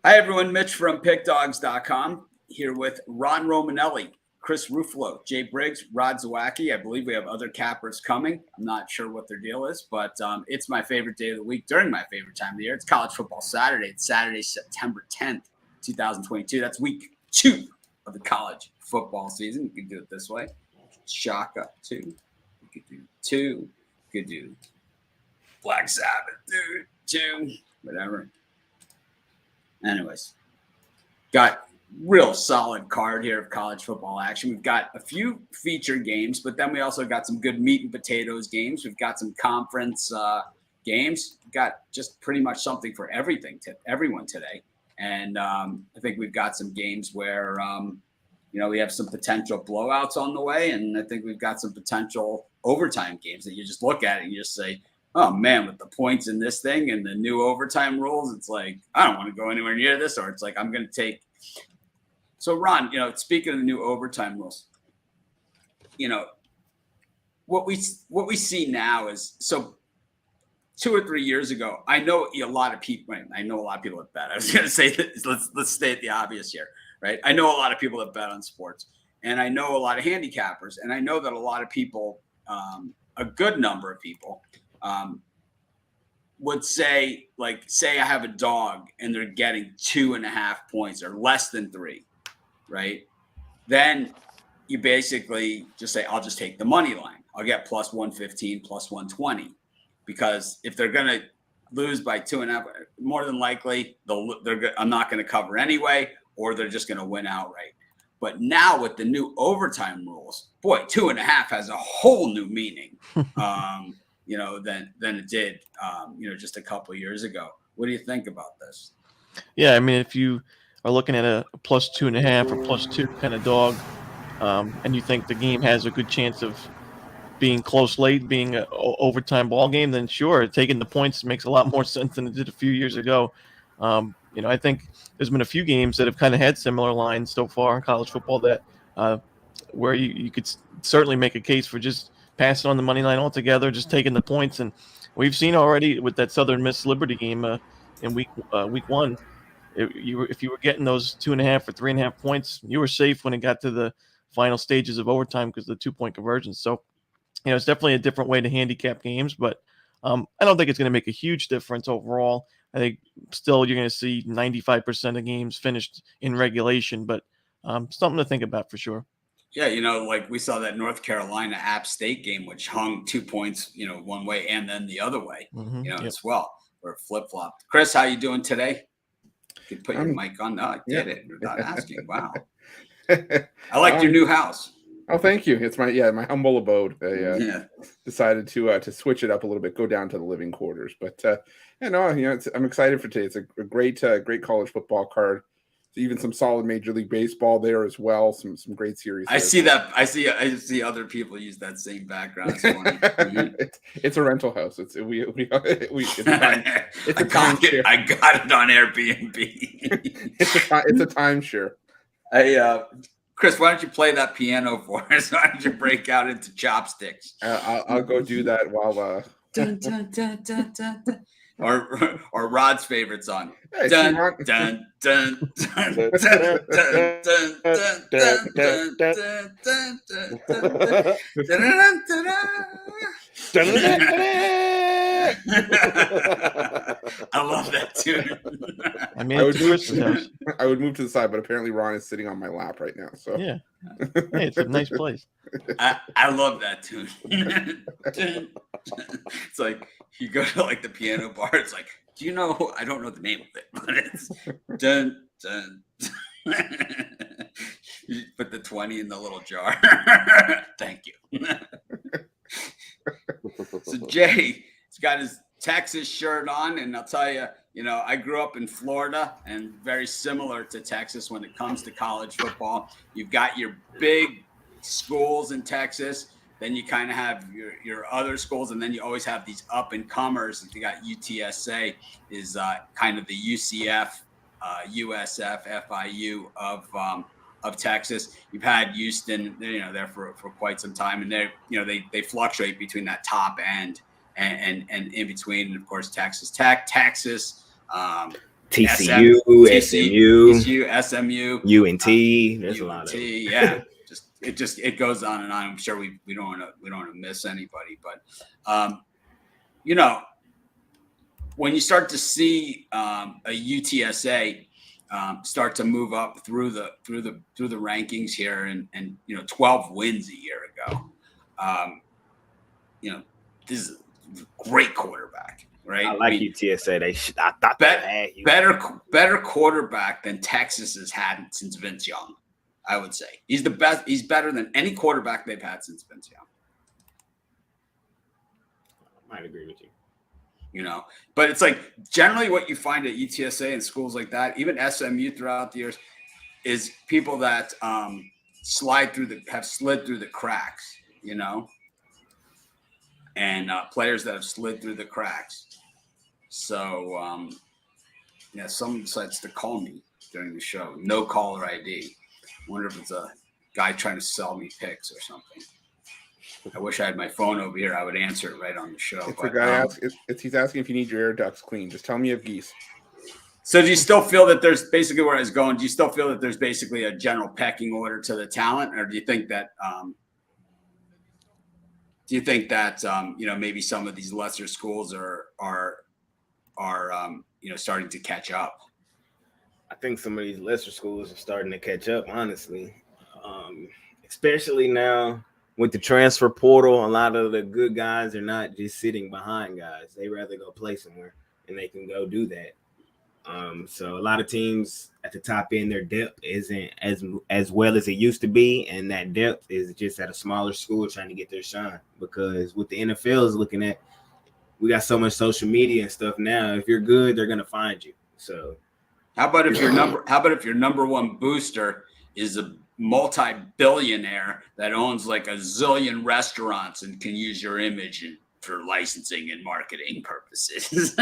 Hi, everyone. Mitch from PickDawgz.com here with Ron Romanelli, Chris Ruffalo, Jay Briggs, Rod Zawacki. I believe we have other cappers coming. I'm not sure what their deal is, but it's my favorite day of the week during my favorite time of the year. It's College Football Saturday. It's Saturday, September 10th, 2022. That's week 2 of the college football season. You can do it this way. Shaka, 2. You could do 2. You could do Black Sabbath, dude, 2, whatever. Anyways, got real solid card here of college football action. We've got a few feature games, but then we also got some good meat and potatoes games. We've got some conference games. We've got just pretty much something for everyone today. And I think we've got some games where, we have some potential blowouts on the way. And I think we've got some potential overtime games that you just look at it and you just say, oh, man, with the points in this thing and the new overtime rules, it's like, I don't want to go anywhere near this. Or it's like, I'm going to take. So, Ron, speaking of the new overtime rules, what we see now is, so 2 or 3 years ago, I know a lot of people that bet. I was going to say this, let's state the obvious here, right? I know a lot of people that bet on sports, and I know a lot of handicappers, and I know that a lot of people, a good number of people, would say I have a dog and they're getting 2.5 points or less than 3, right? Then you basically just say, I'll just take the money line. I'll get plus 115, plus 120, because if they're going to lose by 2.5, more than likely I'm not going to cover anyway, or they're just going to win outright. But now with the new overtime rules, boy, 2.5 has a whole new meaning. Than it did, just a couple of years ago. What do you think about this? Yeah, I mean, if you are looking at a plus 2.5 or plus 2 kind of dog, and you think the game has a good chance of being close late, being an overtime ball game, then sure, taking the points makes a lot more sense than it did a few years ago. I think there's been a few games that have kind of had similar lines so far in college football that where you could certainly make a case for just passing on the money line altogether, just taking the points. And we've seen already with that Southern Miss Liberty game in week 1, if you were getting those 2.5 or 3.5 points, you were safe when it got to the final stages of overtime because of the 2-point conversions. So, it's definitely a different way to handicap games, but I don't think it's going to make a huge difference overall. I think still you're going to see 95% of games finished in regulation, but something to think about for sure. Yeah, we saw that North Carolina App State game, which hung 2 points, one way and then the other way, as well, where it flip-flopped. Chris, how you doing today? You could put your mic on. No, I did it without asking. Wow. I liked your new house. Oh, thank you. It's my humble abode. I decided to switch it up a little bit, go down to the living quarters. But I'm excited for today. It's a great college football card. Even some solid Major League Baseball there as well. Some great series. I see that. I see other people use that same background. It's funny. It's a rental house. It's a timeshare. I got it on Airbnb. It's a timeshare. Hey, Chris, why don't you play that piano for us? Why don't you break out into chopsticks? I'll go do that while. Dun, dun, dun, dun, dun, dun. Or Rod's favorite song. Hey, dun, dun, dun, dun, dun, dun, dun, dun, dun, I love that tune. I would move to the side, but apparently Ron is sitting on my lap right now. So yeah, hey, it's a nice place. I love that tune. It's like you go to the piano bar. It's like, do you know? I don't know the name of it, but it's dun dun. You put the 20 in the little jar. Thank you. So Jay's got his Texas shirt on, and I'll tell you, I grew up in Florida, and very similar to Texas when it comes to college football. You've got your big schools in Texas, then you kind of have your other schools, and then you always have these up and comers. You got UTSA is kind of the UCF, USF, FIU of Texas. You've had Houston, there for quite some time, and they fluctuate between that top end and in between, and of course Texas Tech, Texas, TCU, SMU, SMU, UNT. There's a lot of them. Yeah. It goes on and on. I'm sure we don't want to miss anybody, but when you start to see a UTSA start to move up through the rankings here, and 12 wins a year ago, this is a great quarterback, right? I like UTSA. I thought better quarterback than Texas has had since Vince Young. I would say he's the best. He's better than any quarterback they've had since Vince Young. I might agree with you. But it's like generally what you find at UTSA and schools like that, even SMU throughout the years, is people that have slid through the cracks, and players that have slid through the cracks. So, someone decides to call me during the show. No caller ID. Wonder if it's a guy trying to sell me picks or something. I wish I had my phone over here. I would answer it right on the show. It's a guy he's asking if you need your air ducts clean. Just tell me you have geese. So do you still feel that there's basically where I was going? Do you still feel that there's basically a general pecking order to the talent, or do you think that maybe some of these lesser schools are starting to catch up? I think some of these lesser schools are starting to catch up, honestly, especially now. With the transfer portal, a lot of the good guys are not just sitting behind guys. They rather go play somewhere, and they can go do that. So a lot of teams at the top end, their depth isn't as well as it used to be, and that depth is just at a smaller school trying to get their shine. Because what the NFL is looking at, we got so much social media and stuff now. If you're good, they're gonna find you. So how about if your number one booster is a multi-billionaire that owns like a zillion restaurants and can use your image for licensing and marketing purposes?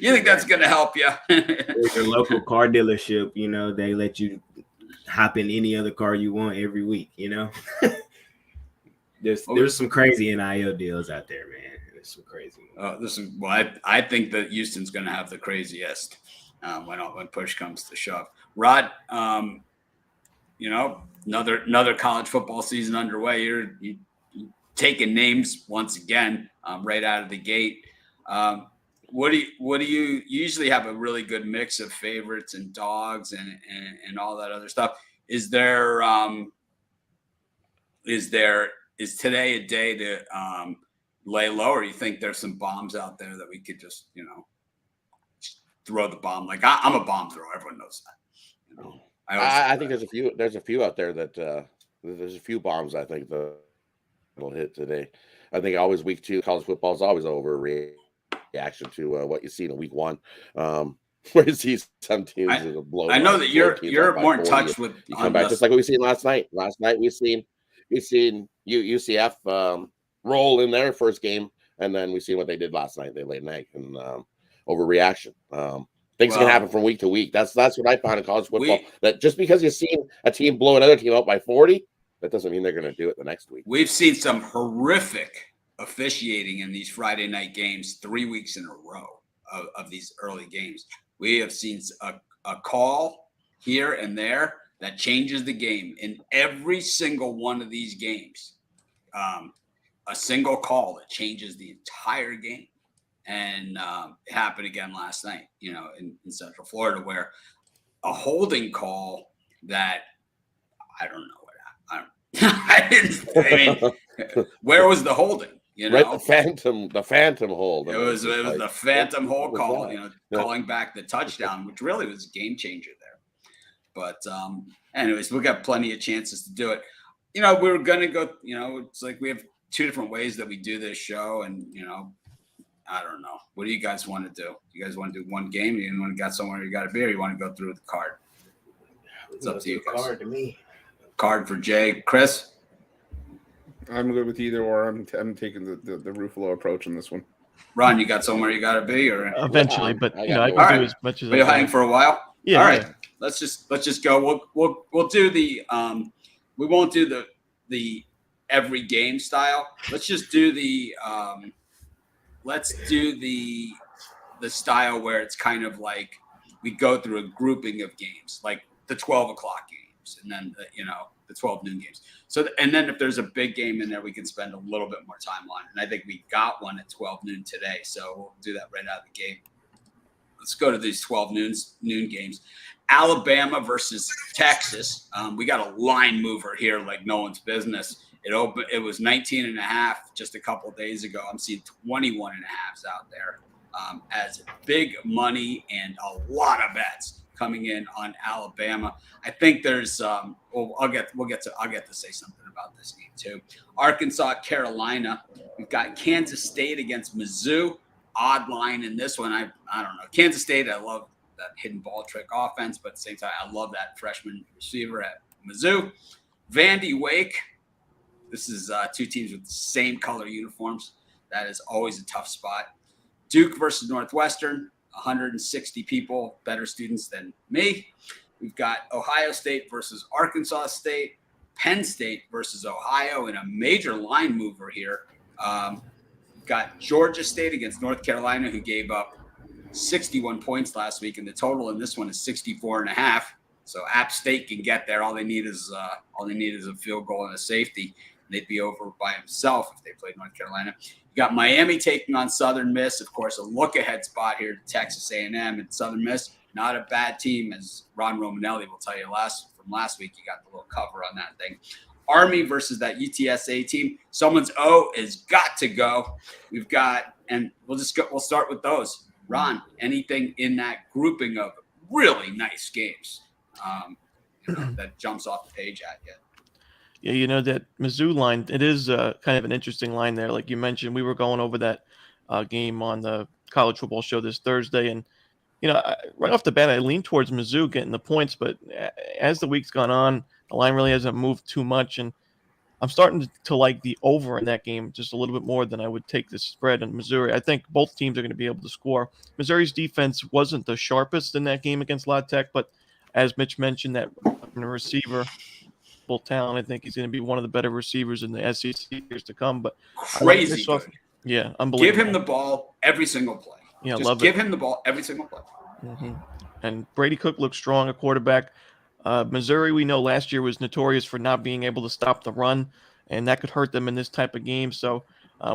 You think that's going to help you? Your local car dealership, they let you hop in any other car you want every week, There's some crazy NIL deals out there, man. There's some crazy ones. I think that Houston's going to have the craziest when push comes to shove. Rod, another college football season underway. You're taking names once again right out of the gate. What do you usually have a really good mix of favorites and dogs and all that other stuff? Is today a day to lay low, or you think there's some bombs out there that we could just throw the bomb? Like I'm a bomb thrower. Everyone knows that. I think there's a few out there that there's a few bombs I think that'll hit today. I think always week 2 college football is always overreaction to what you see in week 1. Where you see some teams as a blow. I know that you're more in touch with. You come back just like what we seen last night. Last night we seen UCF roll in their first game, and then we seen what they did last night. They laid an egg and overreaction. Things can happen from week to week. That's what I found in college football. That just because you've seen a team blow another team out by 40, that doesn't mean they're going to do it the next week. We've seen some horrific officiating in these Friday night games 3 weeks in a row of these early games. We have seen a call here and there that changes the game in every single one of these games. A single call that changes the entire game. And it happened again last night, in Central Florida, where a holding call that I don't know where was the holding? Right, the phantom hold. It was the phantom hold call. Calling back the touchdown, which really was a game changer there. But anyways, we got plenty of chances to do it. We were gonna go. It's like we have 2 different ways that we do this show, and I don't know. What do you guys want to do? You guys want to do one game? You want to get somewhere you got a beer? You want to go through the card? It's up to you guys. Card to me. Card for Jay. Chris? I'm good with either or. I'm taking the Ruffalo approach in this one. Ron, you got somewhere you got to be, or eventually? But I can do as much as. Are you hiding for a while? Yeah. All right. Let's just go. We'll do the we won't do the every game style. Let's just do the let's do the style where it's kind of like we go through a grouping of games, like the 12 o'clock games, and then the 12 noon games. So, and then if there's a big game in there, we can spend a little bit more time on it. And I think we got one at 12 noon today, so we'll do that right out of the gate. Let's go to these 12 noon games. Alabama versus Texas. We got a line mover here like no one's business. It was 19.5 just a couple of days ago. I'm seeing 21.5s out there as big money and a lot of bets coming in on Alabama. I think there's I'll get to say something about this game too. Arkansas, Carolina. We've got Kansas State against Mizzou. Odd line in this one. I don't know. Kansas State, I love that hidden ball trick offense, but at the same time, I love that freshman receiver at Mizzou. Vandy, Wake. This is two teams with the same color uniforms. That is always a tough spot. Duke versus Northwestern. 160 people, better students than me. We've got Ohio State versus Arkansas State, Penn State versus Ohio, and a major line mover here. We've got Georgia State against North Carolina, who gave up 61 points last week, and the total in this one is 64.5. So App State can get there. All they need is a field goal and a safety. They'd be over by himself if they played North Carolina. You got Miami taking on Southern Miss. Of course, a look-ahead spot here to Texas A&M and Southern Miss. Not a bad team, as Ron Romanelli will tell you from last week. You got the little cover on that thing. Army versus that UTSA team. Someone's O has got to go. We've got, and we'll start with those. Ron, anything in that grouping of really nice games that jumps off the page at you? Yeah, that Mizzou line, it is kind of an interesting line there. Like you mentioned, we were going over that game on the college football show this Thursday. And, right off the bat, I lean towards Mizzou getting the points. But as the week's gone on, the line really hasn't moved too much. And I'm starting to like the over in that game just a little bit more than I would take the spread in Missouri. I think both teams are going to be able to score. Missouri's defense wasn't the sharpest in that game against La Tech. But as Mitch mentioned, that receiver – talent. I think he's going to be one of the better receivers in the SEC years to come. But crazy good. Yeah, unbelievable. Give him the ball every single play. Yeah, just give him the ball every single play. Mm-hmm. And Brady Cook looks strong at quarterback. Missouri, we know last year was notorious for not being able to stop the run, and that could hurt them in this type of game. So,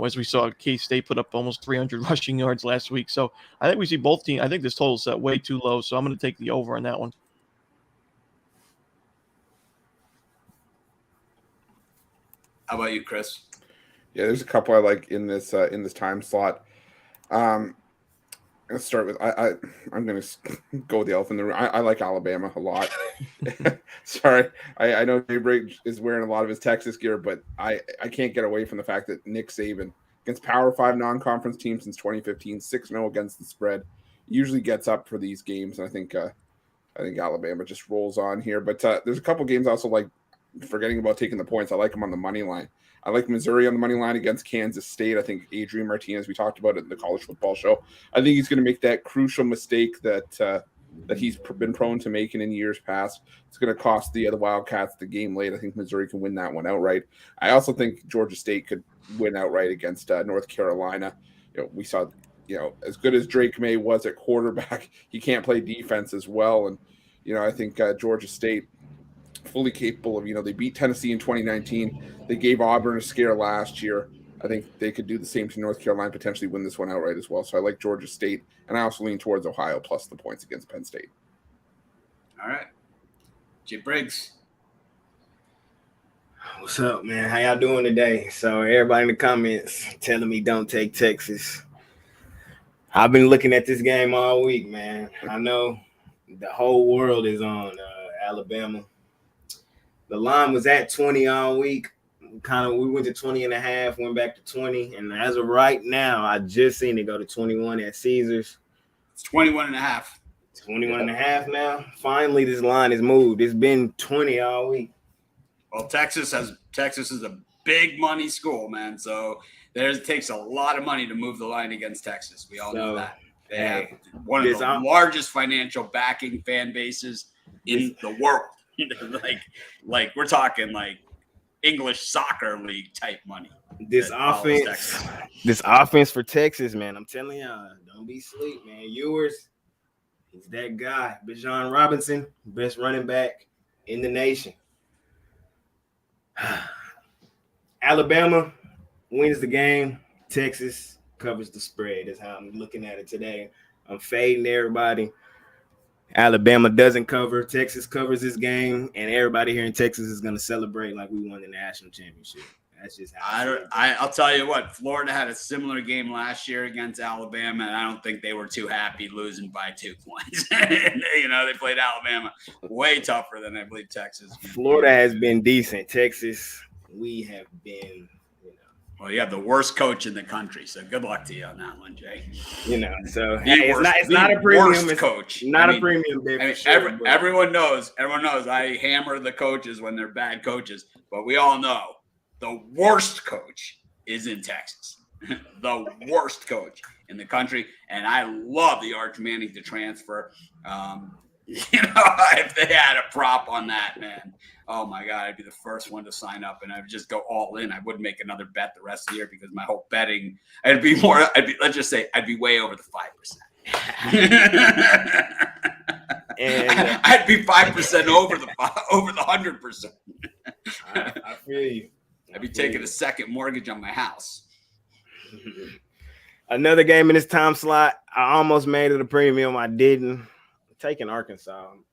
as we saw, K-State put up almost 300 rushing yards last week. So, I think we see both teams. I think this total set way too low, so I'm going to take the over on that one. How about you, Chris? Yeah, there's a couple I like in this time slot. Let's start with I'm going to go with the elephant in the room. I like Alabama a lot. Sorry, I know Daybreak is wearing a lot of his Texas gear, but I can't get away from the fact that Nick Saban against Power 5 non-conference teams since 2015, 6-0 against the spread, usually gets up for these games. And I think Alabama just rolls on here. But there's a couple games I also like. Forgetting about taking the points, I like them on the money line. I like Missouri on the money line against Kansas State. I think Adrian Martinez, we talked about it in the college football show. I think he's going to make that crucial mistake that he's been prone to making in years past. It's going to cost the other Wildcats the game late. I think Missouri can win that one outright. I also think Georgia State could win outright against North Carolina. We saw, as good as Drake May was at quarterback, he can't play defense as well. And, I think Georgia State, fully capable of, they beat Tennessee in 2019. They gave Auburn a scare last year. I think they could do the same to North Carolina, potentially win this one outright as well. So I like Georgia State, and I also lean towards Ohio plus the points against Penn State. All right. Jay Briggs. What's up, man? How y'all doing today? So everybody in the comments telling me don't take Texas. I've been looking at this game all week, man. I know the whole world is on Alabama. The line was at 20 all week. We went to 20.5, went back to 20. And as of right now, I just seen it go to 21 at Caesars. It's 21.5. 21.5 now. Finally, this line has moved. It's been 20 all week. Well, Texas is a big money school, man. So it takes a lot of money to move the line against Texas. We all know that. They have one of the largest financial backing fan bases in the world. Like we're talking like English soccer league type money. This offense for Texas, man. I'm telling y'all, don't be asleep, man. Ewers, he's It's that guy, Bijan Robinson, best running back in the nation. Alabama wins the game. Texas covers the spread. That's how I'm looking at it today. I'm fading everybody. Alabama doesn't cover. Texas covers this game, and everybody here in Texas is going to celebrate like we won the national championship. That's just how I'll tell you what, Florida had a similar game last year against Alabama, and I don't think they were too happy losing by 2 points. You know, they played Alabama way tougher than I believe Texas. Florida has been decent. Texas, we have been, well, you have the worst coach in the country, so good luck to you on that one, Jay. So it's not a premium coach. A premium bet. Everyone knows I hammer the coaches when they're bad coaches, but we all know the worst coach is in Texas. The worst coach in the country, and I love the Arch Manning to transfer. If they had a prop on that, man, oh my God, I'd be the first one to sign up, and I'd just go all in. I wouldn't make another bet the rest of the year because my whole betting, let's just say I'd be way over the 5%. And I'd be 5% over the 100%. I feel you. I'd be taking a second mortgage on my house. Another game in this time slot. I almost made it a premium. I didn't. I'm taking Arkansas. I'm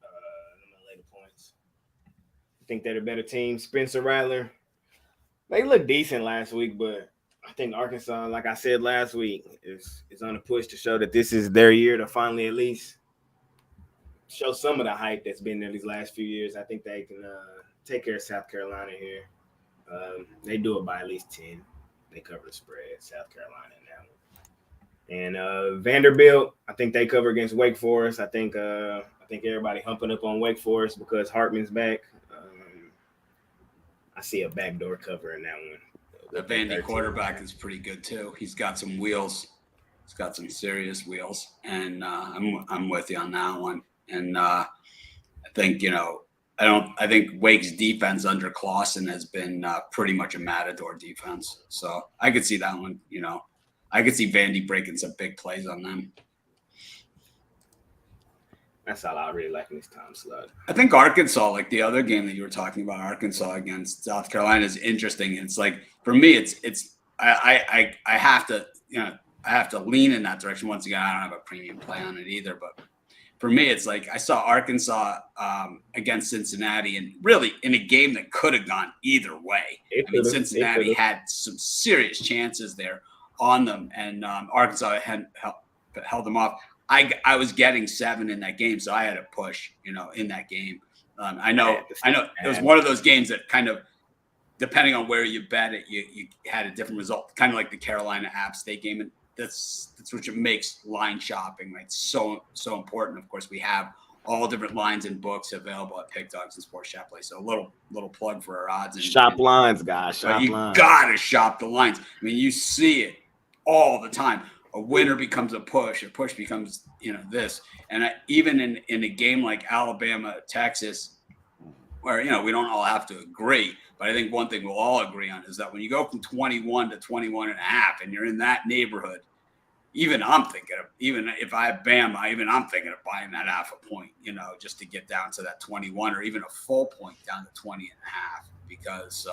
gonna lay the points. I think they're a better team. Spencer Rattler. They looked decent last week, but I think Arkansas, like I said last week, is on a push to show that this is their year to finally at least show some of the hype that's been there these last few years. I think they can take care of South Carolina here. They do it by at least 10. They cover the spread, South Carolina in that one. And Vanderbilt, I think they cover against Wake Forest. I think everybody humping up on Wake Forest because Hartman's back. I see a backdoor cover in that one. The Vandy quarterback is pretty good too. He's got some wheels. He's got some serious wheels, and I'm with you on that one. And I think I think Wake's defense under Clausen has been pretty much a matador defense. So I could see that one. I could see Vandy breaking some big plays on them. That's all I really like in this time slot. I think Arkansas, like the other game that you were talking about, Arkansas against South Carolina, is interesting. It's like, for me, I have to lean in that direction. Once again, I don't have a premium play on it either, but for me, it's like I saw Arkansas against Cincinnati, and really in a game that could have gone either way. Cincinnati had some serious chances there on them, and Arkansas had held them off. I was getting 7 in that game, so I had to push, in that game. I know it was one of those games that kind of, depending on where you bet it, you had a different result, kind of like the Carolina App State game. And that's what makes line shopping so important. Of course, we have all different lines and books available at PickDawgz and Sports Chat Play. So a little plug for our odds. Shop lines, guys. Shop lines. You gotta shop the lines. I mean, you see it all the time. A winner becomes a push becomes, this. And even in a game like Alabama, Texas, where, we don't all have to agree, but I think one thing we'll all agree on is that when you go from 21 to 21 and a half and you're in that neighborhood, even if I have Bama, I'm thinking of buying that half a point, just to get down to that 21 or even a full point down to 20 and a half, because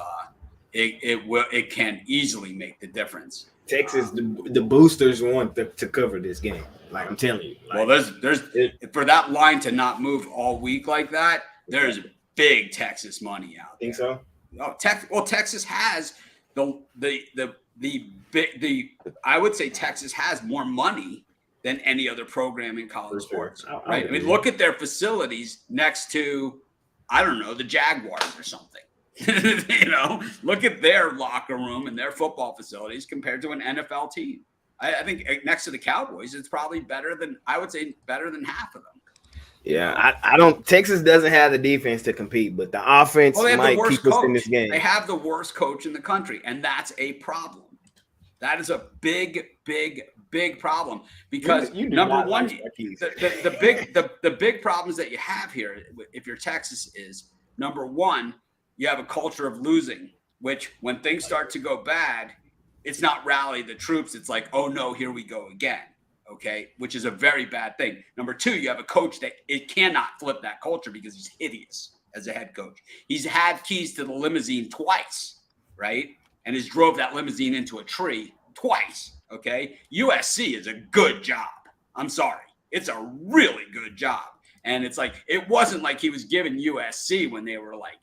it can easily make the difference. Texas, the boosters want to cover this game. Like I'm telling you. Well, there's for that line to not move all week like that, there's big Texas money out there. Think so? Oh, Texas has the I would say Texas has more money than any other program in college sports. Right? I mean, look at their facilities next to, I don't know, the Jaguars or something. Look at their locker room and their football facilities compared to an NFL team. I think next to the Cowboys, it's probably better than half of them. Yeah, I don't. Texas doesn't have the defense to compete, but the offense might keep us in this game. They have the worst coach in the country, and that's a problem. That is a big, big, big problem, because number one, the big problems that you have here, if you're Texas, is number one, you have a culture of losing, which when things start to go bad, it's not rally the troops. It's like, oh no, here we go again. okay, which is a very bad thing. Number two, you have a coach that it cannot flip that culture because he's hideous as a head coach. He's had keys to the limousine twice, right? And has drove that limousine into a tree twice, okay? USC is a good job. I'm sorry. It's a really good job. And it's like, it wasn't like he was giving USC when they were like,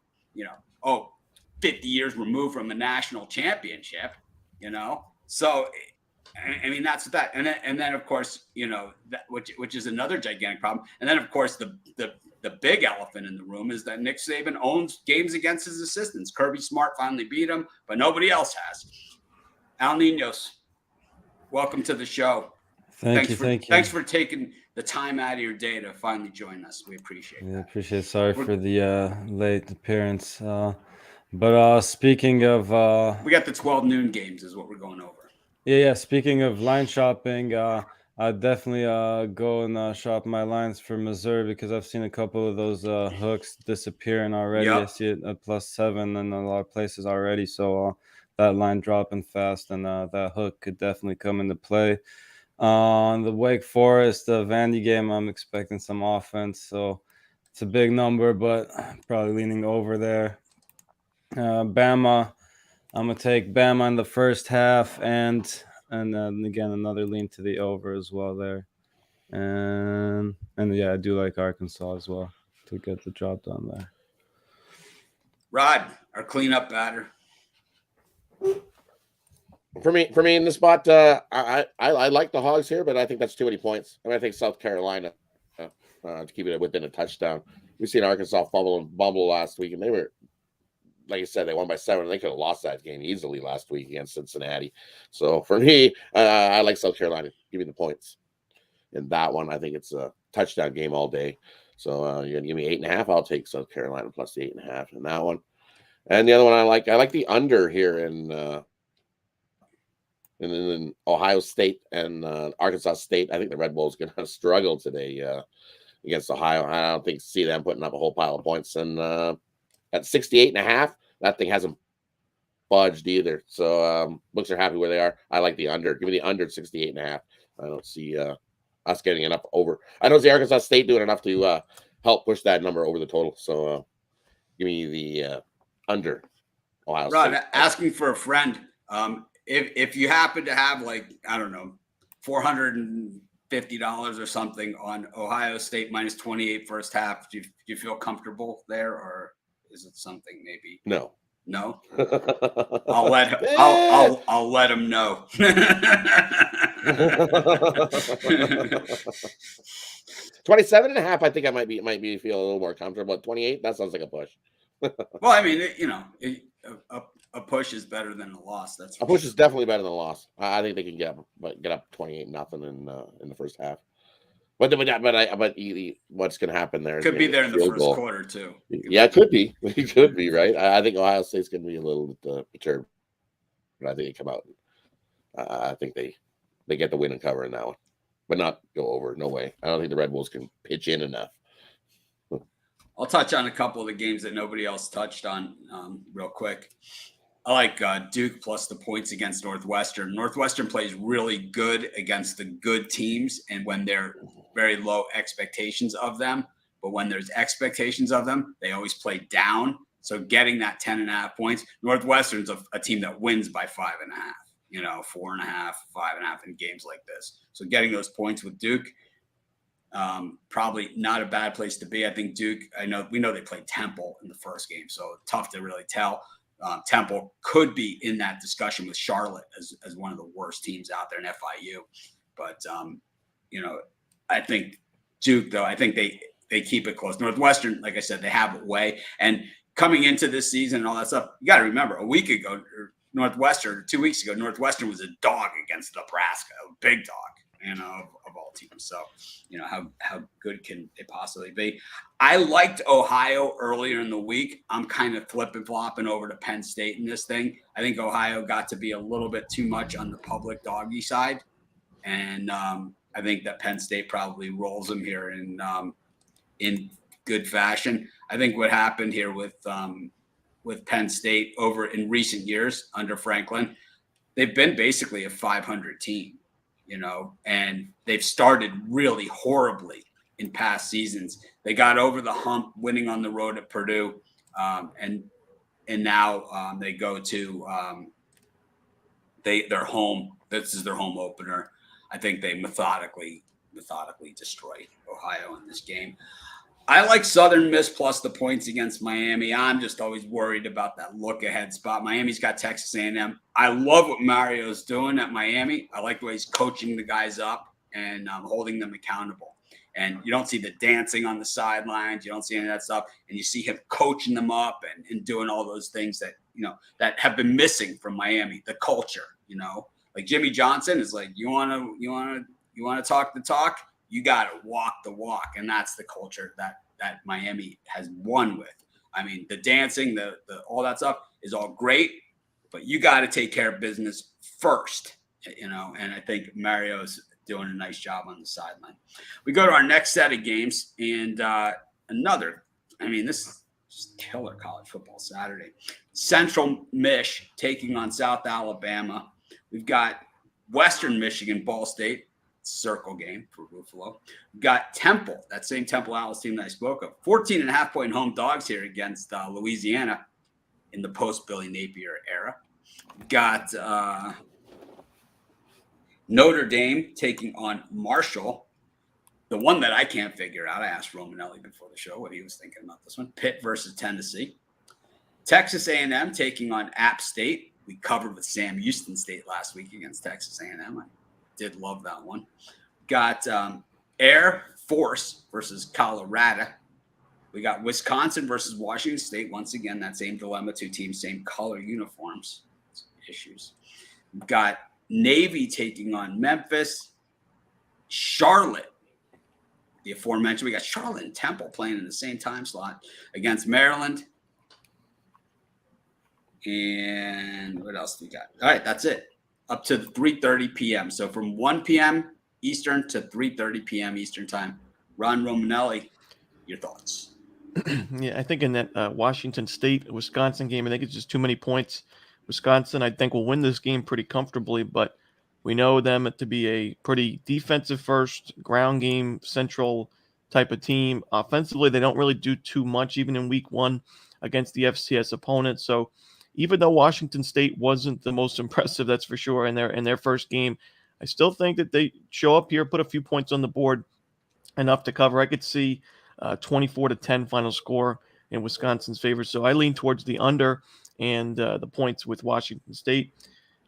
50 years removed from a national championship, So, I mean, that's that. And then of course, that which is another gigantic problem. And then of course, the big elephant in the room is that Nick Saban owns games against his assistants. Kirby Smart finally beat him, but nobody else has. Al Ninos, welcome to the show. Thank you. Thanks for taking the time out of your day to finally join us. We appreciate it. Yeah, appreciate it. Sorry for the late appearance. But speaking of... we got the 12 noon games is what we're going over. Yeah. Speaking of line shopping, I'd definitely go and shop my lines for Missouri because I've seen a couple of those hooks disappearing already. Yep. I see it at +7 in a lot of places already. So that line dropping fast, and that hook could definitely come into play. On the Wake Forest Vandy game, I'm expecting some offense. So it's a big number, but probably leaning over there. Bama, I'm going to take Bama in the first half, and then again, another lean to the over as well there. And yeah, I do like Arkansas as well to get the job done there. Rod, our cleanup batter. For me in the spot, I like the Hogs here, but I think that's too many points. I think South Carolina to keep it within a touchdown. We've seen Arkansas fumble and bumble last week, and they were, like you said, they won by 7. They could have lost that game easily last week against Cincinnati. So for me, I like South Carolina. Give me the points in that one. I think it's a touchdown game all day. So you're gonna give me 8.5. I'll take South Carolina plus the 8.5 in that one. And the other one I like the under here in Ohio State and Arkansas State. I think the Red Bulls going to struggle today against Ohio. I don't see them putting up a whole pile of points. And at 68.5, that thing hasn't budged either. So books are happy where they are. I like the under. Give me the under at 68.5. I don't see us getting enough over. I don't see Arkansas State doing enough to help push that number over the total. So give me the under Ohio State. Rod, asking for a friend. If you happen to have $450 or something on Ohio State minus 28 first half, do you feel comfortable there, or is it something maybe? No. I'll let him know. 27.5, I think I might be feel a little more comfortable. But 28, that sounds like a push. Well, I mean, a push is better than a loss. That's a push is definitely better than a loss. I think they can get up 28-0 in the first half. But what's going to happen there? Could be there in the first quarter too. Yeah, it could be. It could be, right? I think Ohio State's going to be a little bit perturbed, but I think they come out. I think they get the win and cover in that one, but not go over. No way. I don't think the Red Bulls can pitch in enough. I'll touch on a couple of the games that nobody else touched on real quick. I like Duke plus the points against Northwestern. Northwestern plays really good against the good teams, and when they're very low expectations of them. But when there's expectations of them, they always play down. So getting that 10.5 points, Northwestern's a team that wins by 5.5, 4.5, 5.5 in games like this. So getting those points with Duke, probably not a bad place to be. I think Duke, we know they played Temple in the first game, so tough to really tell. Temple could be in that discussion with Charlotte as one of the worst teams out there in FIU. But, I think Duke, though, I think they keep it close. Northwestern, like I said, they have a way. And coming into this season and all that stuff, you got to remember, a week ago, 2 weeks ago, Northwestern was a dog against Nebraska, a big dog, of all teams. So, how good can it possibly be? I liked Ohio earlier in the week. I'm kind of flopping over to Penn State in this thing. I think Ohio got to be a little bit too much on the public doggy side. And I think that Penn State probably rolls them here in good fashion. I think what happened here with Penn State over in recent years under Franklin, they've been basically a 500 team. and they've started really horribly in past seasons. They got over the hump winning on the road at Purdue, and now they go to they're home. This is their home opener. I think they methodically destroyed Ohio in this game. I like Southern Miss plus the points against Miami. I'm just always worried about that look-ahead spot. Miami's got Texas A&M. I love what Mario's doing at Miami. I like the way he's coaching the guys up and holding them accountable. And you don't see the dancing on the sidelines. You don't see any of that stuff. And you see him coaching them up and doing all those things that, that have been missing from Miami, the culture, Like Jimmy Johnson is like, you want to talk the talk? You got to walk the walk. And that's the culture that Miami has won with. I mean, the dancing, the all that stuff is all great, but you got to take care of business first, and I think Mario's doing a nice job on the sideline. We go to our next set of games, and this is just killer college football Saturday. Central Mich taking on South Alabama. We've got Western Michigan, Ball State. Circle game for Buffalo. We've got Temple, that same Temple Owls team that I spoke of. 14.5-point home dogs here against Louisiana in the post-Billy Napier era. We've got Notre Dame taking on Marshall. The one that I can't figure out, I asked Romanelli before the show what he was thinking about this one. Pitt versus Tennessee. Texas A&M taking on App State. We covered with Sam Houston State last week against Texas A&M. I did love that one. Got Air Force versus Colorado. We got Wisconsin versus Washington State. Once again, that same dilemma, two teams, same color uniforms. Issues. We've got Navy taking on Memphis. Charlotte, the aforementioned. We got Charlotte and Temple playing in the same time slot against Maryland. And what else do we got? All right, that's it. Up to 3:30 p.m. So from 1 p.m. Eastern to 3:30 p.m. Eastern time. Ron Romanelli, your thoughts? Yeah, I think in that Washington State Wisconsin game, I think it's just too many points. Wisconsin, I think, will win this game pretty comfortably, but we know them to be a pretty defensive first, ground game central type of team. Offensively, they don't really do too much, even in week one against the FCS opponent. So even though Washington State wasn't the most impressive, that's for sure, in their first game, I still think that they show up here, put a few points on the board, enough to cover. I could see 24-10 final score in Wisconsin's favor. So I lean towards the under and the points with Washington State.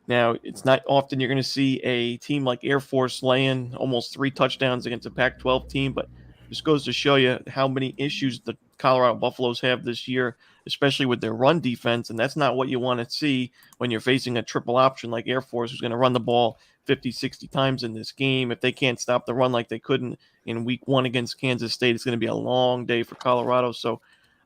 Now, it's not often you're going to see a team like Air Force laying almost 3 touchdowns against a Pac-12 team, but this goes to show you how many issues the Colorado Buffaloes have this year, especially with their run defense, and that's not what you want to see when you're facing a triple option like Air Force, who's going to run the ball 50, 60 times in this game. If they can't stop the run like they couldn't in week one against Kansas State, it's going to be a long day for Colorado. So,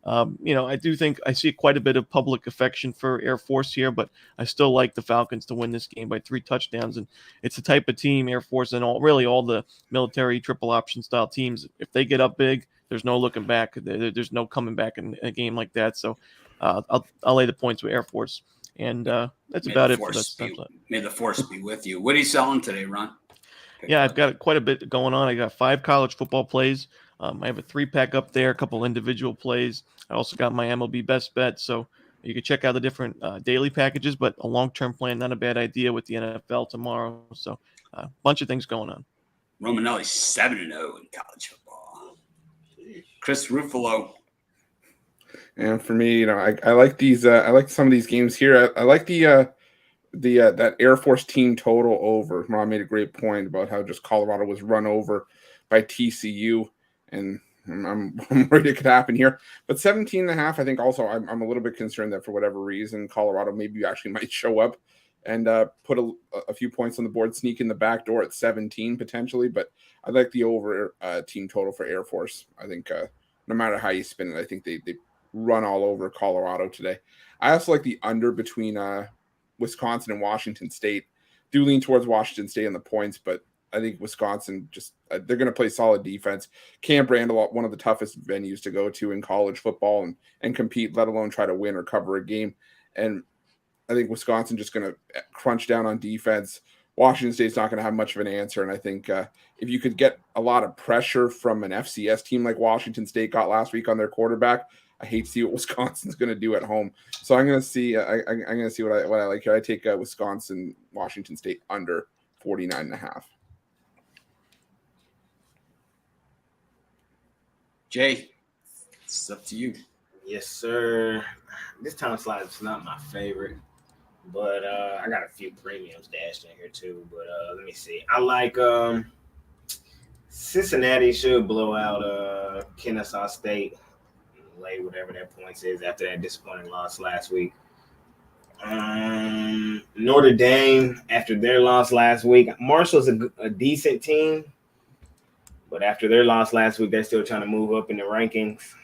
I do think I see quite a bit of public affection for Air Force here, but I still like the Falcons to win this game by 3 touchdowns. And it's the type of team, Air Force and all the military triple option style teams, if they get up big, there's no looking back. There's no coming back in a game like that. So I'll lay the points with Air Force. And that's about it for this. May the force be with you. What are you selling today, Ron? Yeah, I've got quite a bit going on. I got 5 college football plays. I have a 3-pack up there, a couple individual plays. I also got my MLB best bet. So you can check out the different daily packages, but a long-term plan, not a bad idea with the NFL tomorrow. So a bunch of things going on. Romanelli's 7-0 in college football. Chris Ruffalo. And for me, I like these. I like some of these games here. I like the that Air Force team total over. Ron made a great point about how just Colorado was run over by TCU, and I'm worried it could happen here. But 17.5, I think also I'm a little bit concerned that for whatever reason Colorado maybe actually might show up and put a few points on the board, sneak in the back door at 17 potentially. But I like the over team total for Air Force. I think no matter how you spin it, I think they run all over Colorado today. I also like the under between Wisconsin and Washington State. Do lean towards Washington State on the points, but I think Wisconsin just they're going to play solid defense. Camp Randall, one of the toughest venues to go to in college football and compete, let alone try to win or cover a game. And I think Wisconsin just going to crunch down on defense, Washington State's not going to have much of an answer. And I think if you could get a lot of pressure from an FCS team like Washington State got last week on their quarterback, I hate to see what Wisconsin's going to do at home. So I'm going to see. I'm going to see what I like here. I take Wisconsin, Washington State under 49.5. Jay, it's up to you. Yes, sir. This time slide is not my favorite, but I got a few premiums dashed in here too. But let me see. I like Cincinnati should blow out Kennesaw State, lay whatever that points is after that disappointing loss last week. Notre Dame after their loss last week. Marshall's a decent team, but after their loss last week, they're still trying to move up in the rankings.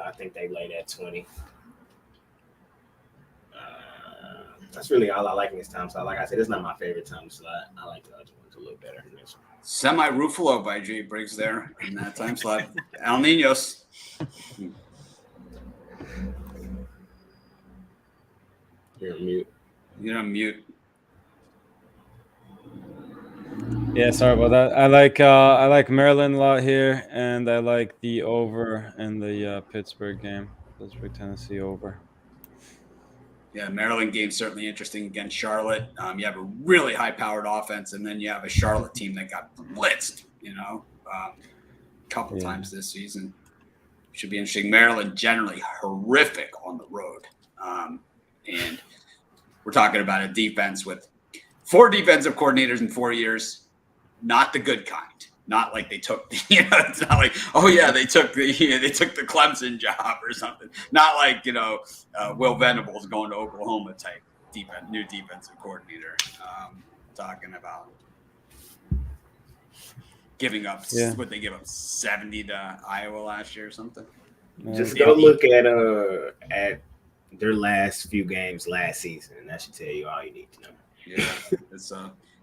I think they laid at 20. That's really all I like in this time slot. Like I said, it's not my favorite time slot. I like the other ones a little better than this one. Semi-Ruffalo by Jay Briggs there in that time slot. El Niños. You're on mute. You're on mute. Yeah, sorry about that. I like Maryland a lot here, and I like the over in the Pittsburgh game. Pittsburgh, Tennessee over. Yeah, Maryland game certainly interesting against Charlotte. You have a really high-powered offense, and then you have a Charlotte team that got blitzed, a couple times this season. Should be interesting. Maryland generally horrific on the road. And we're talking about a defense with 4 defensive coordinators in 4 years, not the good kind. Not like they took, it's not like, they took the Clemson job or something. Not like, Will Venables going to Oklahoma type new defensive coordinator. Talking about giving up, what they give up 70 to Iowa last year or something. Just go look at their last few games last season, and that should tell you all you need to know. Yeah, it's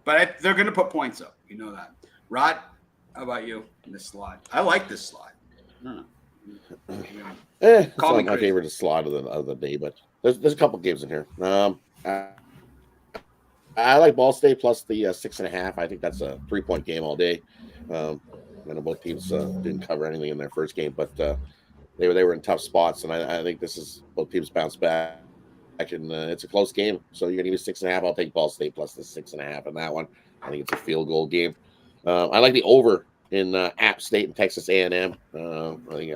but they're going to put points up. You know that. Rod, how about you in this slot? I like this slot. It's not my favorite slot of the day, but there's a couple games in here. I like Ball State plus the 6.5. I think that's a 3-point game all day. I know both teams didn't cover anything in their first game, but they were in tough spots, and I think this is both teams bounce back. And it's a close game, so you're gonna give me 6.5. I'll take Ball State plus the 6.5 in that one. I think it's a field goal game. I like the over in App State and Texas A&M. I think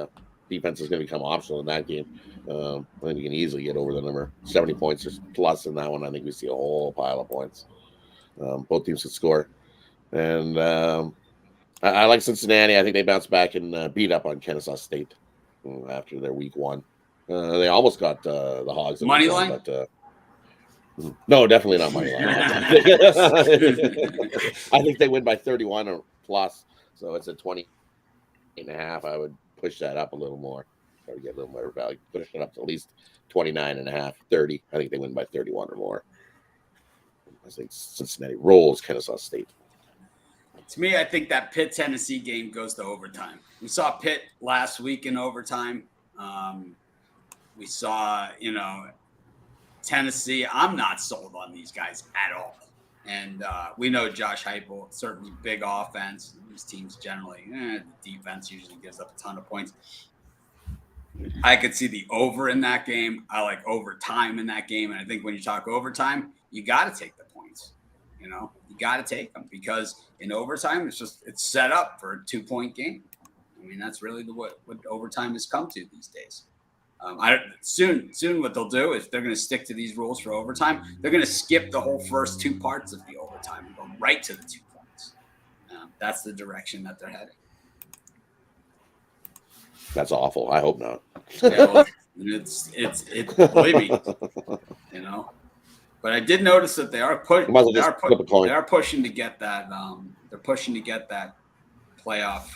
defense is going to become optional in that game. I think we can easily get over the number 70 points or plus in that one. I think we see a whole pile of points. Both teams could score, and I like Cincinnati. I think they bounce back and beat up on Kennesaw State after their week 1. They almost got the Hogs. Money line? But, no, definitely not money line. I think they win by 31 or plus. So it's a 20.5. I would push that up a little more. Try to get a little more value. Push it up to at least 29.5, 30. I think they win by 31 or more. I think Cincinnati rolls Kennesaw State. To me, I think that Pitt-Tennessee game goes to overtime. We saw Pitt last week in overtime. We saw, Tennessee. I'm not sold on these guys at all. And we know Josh Heupel, certainly big offense. These teams generally, the defense usually gives up a ton of points. I could see the over in that game. I like overtime in that game. And I think when you talk overtime, you got to take the points. You got to take them because in overtime, it's set up for a 2-point game. I mean, that's really what overtime has come to these days. Soon, what they'll do is they're going to stick to these rules for overtime. They're going to skip the whole first 2 parts of the overtime and go right to the 2 points. That's the direction that they're heading. That's awful. I hope not. Yeah, well, it's believe me, But I did notice that they are pushing to get that. They're pushing to get that playoff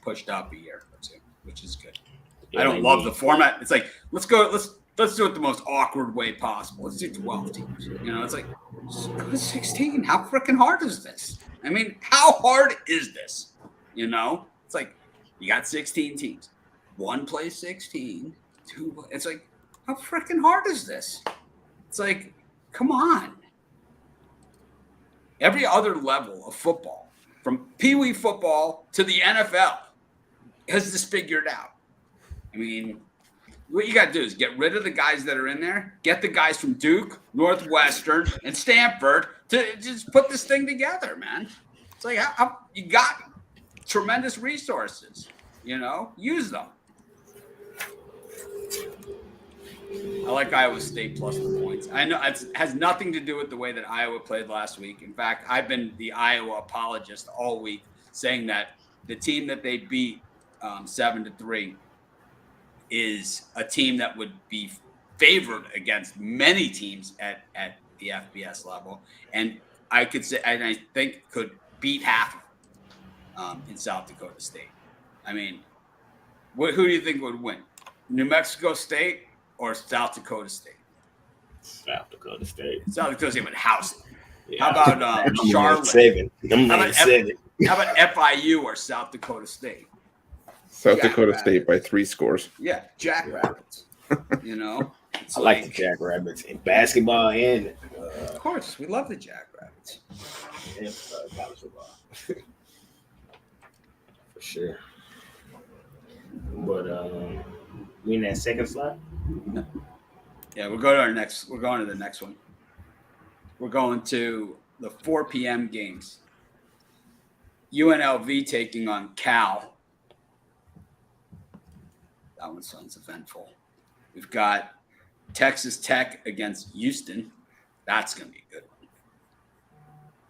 pushed up a year or 2, which is good. I don't love the format. It's like let's do it the most awkward way possible. Let's do 12 teams. It's like just go to 16. How freaking hard is this? I mean, how hard is this? It's like you got 16 teams. 1 plays 16. 2. It's like how freaking hard is this? It's like come on. every other level of football, from Pee Wee football to the NFL, has this figured out. I mean, what you got to do is get rid of the guys that are in there, get the guys from Duke, Northwestern, and Stanford to just put this thing together, man. It's like you got tremendous resources, use them. I like Iowa State plus the points. I know it has nothing to do with the way that Iowa played last week. In fact, I've been the Iowa apologist all week, saying that the team that they beat 7-3 is a team that would be favored against many teams at the FBS level, and I think could beat half of them in South Dakota State. I mean, who do you think would win? New Mexico State or South Dakota State? South Dakota State. South Dakota State would house it. Yeah. How about Charlotte? 7. How about FIU or South Dakota State? South Dakota State by 3 scores. Yeah, Jackrabbits. It's I like the Jackrabbits in basketball and of course, we love the Jackrabbits. And college football. For sure. But we in that second slot? No. Yeah, we're going to the next one. We're going to the 4 p.m. games. UNLV taking on Cal. That one sounds eventful. We've got Texas Tech against Houston. That's going to be a good one.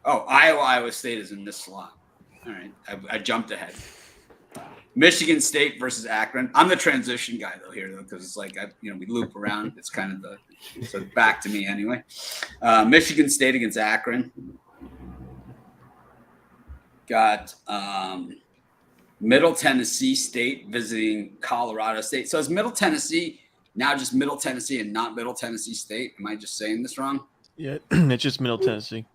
Oh, Iowa State is in this slot. All right. I jumped ahead. Michigan State versus Akron. I'm the transition guy though because it's like we loop around. It's kind of so back to me anyway. Michigan State against Akron. Got Middle Tennessee State visiting Colorado State. So is Middle Tennessee now just Middle Tennessee and not Middle Tennessee State? Am I just saying this wrong? Yeah, it's just Middle Tennessee.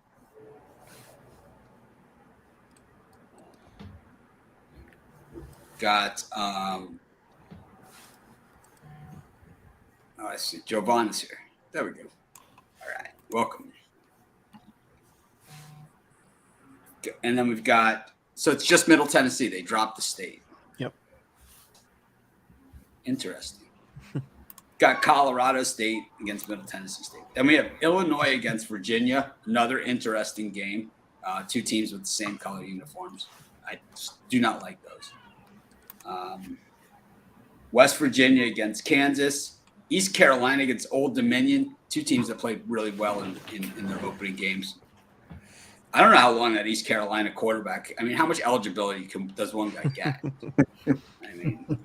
Got I see Jovan is here. There we go. All right, welcome. And then we've got so it's just Middle Tennessee. They dropped the state. Yep. Interesting. Got Colorado State against Middle Tennessee State. Then we have Illinois against Virginia. Another interesting game. 2 teams with the same color uniforms. I just do not like those. West Virginia against Kansas. East Carolina against Old Dominion. 2 teams that played really well in their opening games. I don't know how long that East Carolina quarterback. I mean, how much eligibility does one guy get? I mean,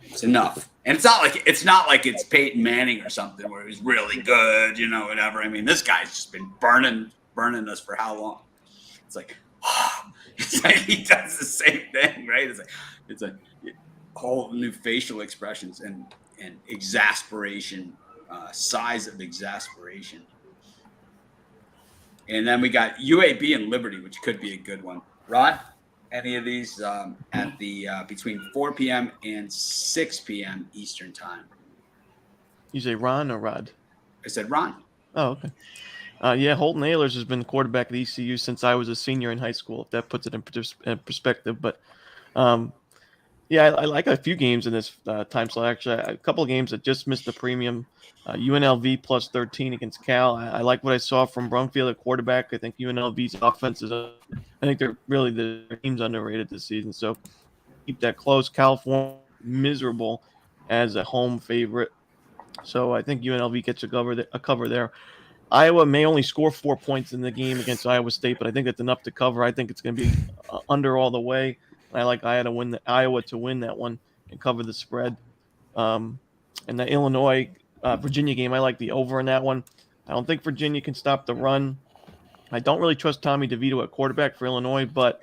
it's enough. And it's not like it's Peyton Manning or something where he's really good, whatever. I mean, this guy's just been burning us for how long? It's like he does the same thing, right? It's a whole new facial expressions and exasperation, size of exasperation. And then we got UAB and Liberty, which could be a good one. Rod, any of these at the between 4 p.m. and 6 p.m. Eastern time? You say Ron or Rod? I said Ron. Oh, okay. Yeah, Holton Ahlers has been the quarterback at ECU since I was a senior in high school, if that puts it in perspective. But, yeah, I like a few games in this time slot. Actually, a couple of games that just missed the premium. UNLV plus 13 against Cal. I like what I saw from Brumfield at quarterback. I think UNLV's offense is I think they're really the team's underrated this season. So keep that close. California miserable as a home favorite. So I think UNLV gets a cover there. Iowa may only score 4 points in the game against Iowa State, but I think that's enough to cover. I think it's going to be under all the way. I like Iowa to win that one and cover the spread. And the Illinois Virginia game, I like the over in that one. I don't think Virginia can stop the run. I don't really trust Tommy DeVito at quarterback for Illinois, but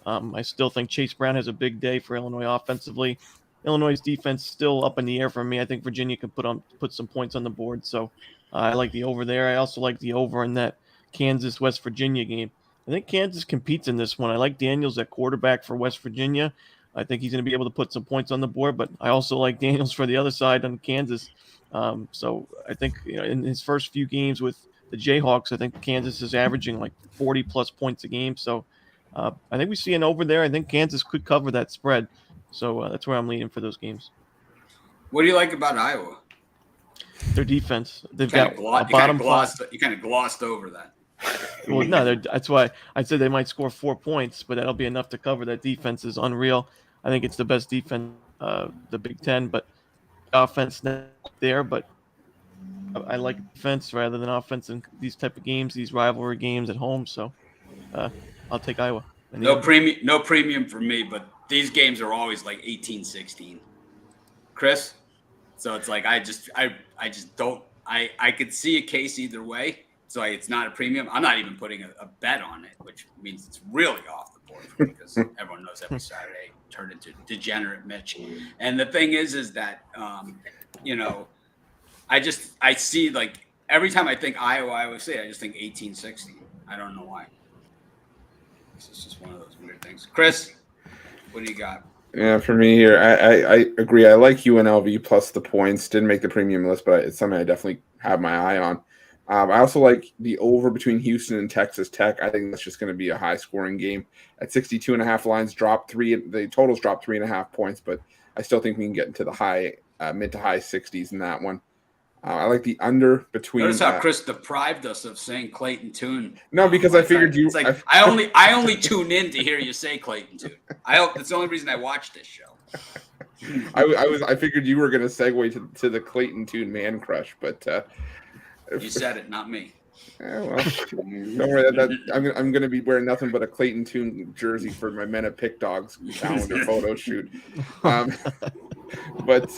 I still think Chase Brown has a big day for Illinois offensively. Illinois' defense still up in the air for me. I think Virginia can put some points on the board, so I like the over there. I also like the over in that Kansas-West Virginia game. I think Kansas competes in this one. I like Daniels at quarterback for West Virginia. I think he's going to be able to put some points on the board, but I also like Daniels for the other side on Kansas. So I think in his first few games with the Jayhawks. I think Kansas is averaging like 40+ points a game. So I think we see an over there. I think Kansas could cover that spread. So that's where I'm leaning for those games. What do you like about Iowa? Their defense. They've You got a bottom five. You kind of glossed over that. Well, no, that's why I said they might score 4 points, but that'll be enough to cover. That defense is unreal. I think it's the best defense, the Big Ten, but offense not there. But I like defense rather than offense in these type of games, these rivalry games at home. So I'll take Iowa. No premium for me, but these games are always like 18-16. Chris, so it's like I just don't. I could see a case either way. So it's not a premium. I'm not even putting a bet on it, which means it's really off the board for me because everyone knows every Saturday turned into degenerate Mitch. And the thing is that, I see like every time I think Iowa State, I just think 18-16. I don't know why. This is just one of those weird things. Chris, what do you got? Yeah, for me here, I agree. I like UNLV plus the points. Didn't make the premium list, but it's something I definitely have my eye on. I also like the over between Houston and Texas Tech. I think that's just going to be a high-scoring game. At 62.5 lines, the totals dropped 3.5 points, but I still think we can get into the mid to high 60s in that one. I like the under between. Notice how Chris deprived us of saying Clayton Tune. No, because I figured you. It's like I only tune in to hear you say Clayton Tune. That's the only reason I watch this show. I figured you were going to segue to the Clayton Tune man crush, but. You said it, not me. Yeah, well, don't worry. I'm going to be wearing nothing but a Clayton Tune jersey for my Men at PickDawgz calendar photo shoot. But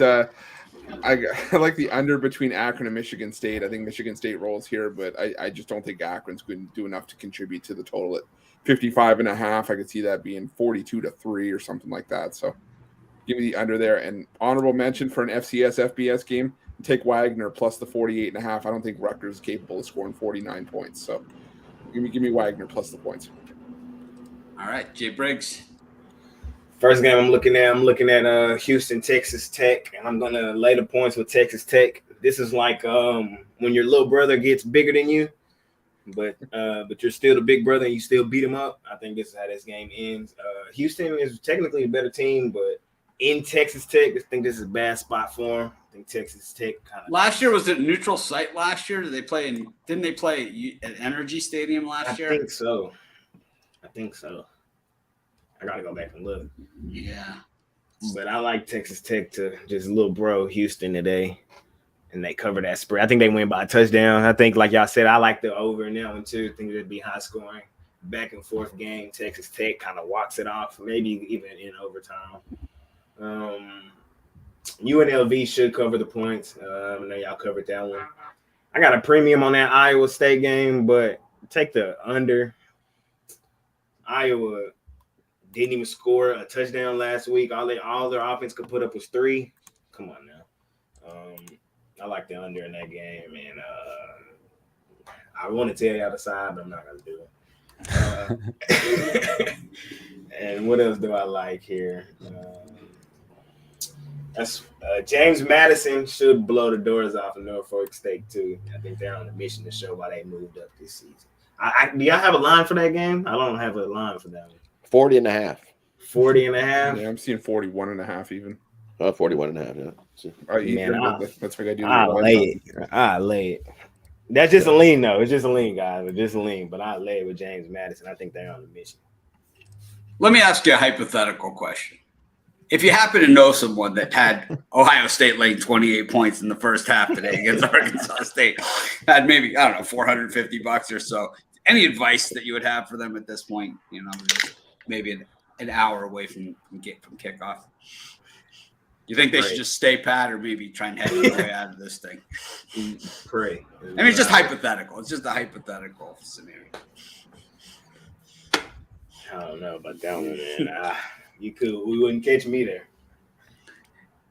I like the under between Akron and Michigan State. I think Michigan State rolls here, but I just don't think Akron's going to do enough to contribute to the total at 55.5. I could see that being 42-3 or something like that. So give me the under there. And honorable mention for an FCS FBS game. Take Wagner plus the 48.5. I don't think Rutgers is capable of scoring 49 points. So give me Wagner plus the points. All right, Jay Briggs. First game I'm looking at Houston, Texas Tech, and I'm gonna lay the points with Texas Tech. This is like when your little brother gets bigger than you, but you're still the big brother and you still beat him up. I think this is how this game ends. Houston is technically a better team, but in Texas Tech, I think this is a bad spot for them. I think Texas Tech kind of. Last year was it a neutral site? Last year didn't they play at Energy Stadium last year? I think so. I gotta go back and look. Yeah, but I like Texas Tech to just little bro Houston today, and they cover that spread. I think they win by a touchdown. I think, like y'all said, I like the over in that one too. I think it'd be high scoring, back and forth game. Texas Tech kind of walks it off, maybe even in overtime. UNLV should cover the points. I know y'all covered that one. I got a premium on that Iowa State game, but take the under. Iowa didn't even score a touchdown last week. All their offense could put up was 3. Come on now. I like the under in that game, and I want to tell you how to side, but I'm not going to do it. And what else do I like here? That's James Madison should blow the doors off of Norfolk State too. I think they're on a mission to show why they moved up this season. Do y'all have a line for that game? I don't have a line for that one. 40.5. 40.5. Yeah, I'm seeing 41.5 even. 41.5. Yeah. Man, that's what I do. I lay it. That's just a lean though. It's just a lean, guys. It's just a lean. But I lay it with James Madison. I think they're on a mission. Let me ask you a hypothetical question. If you happen to know someone that had Ohio State laying 28 points in the first half today against Arkansas State, had maybe, I don't know, $450 or so, any advice that you would have for them at this point? You know, maybe an hour away from kickoff. You think they should just stay pat or maybe try and head their way out of this thing? Pray. I mean, it's just hypothetical. It's just a hypothetical scenario. I don't know about that one, man. We wouldn't catch me there.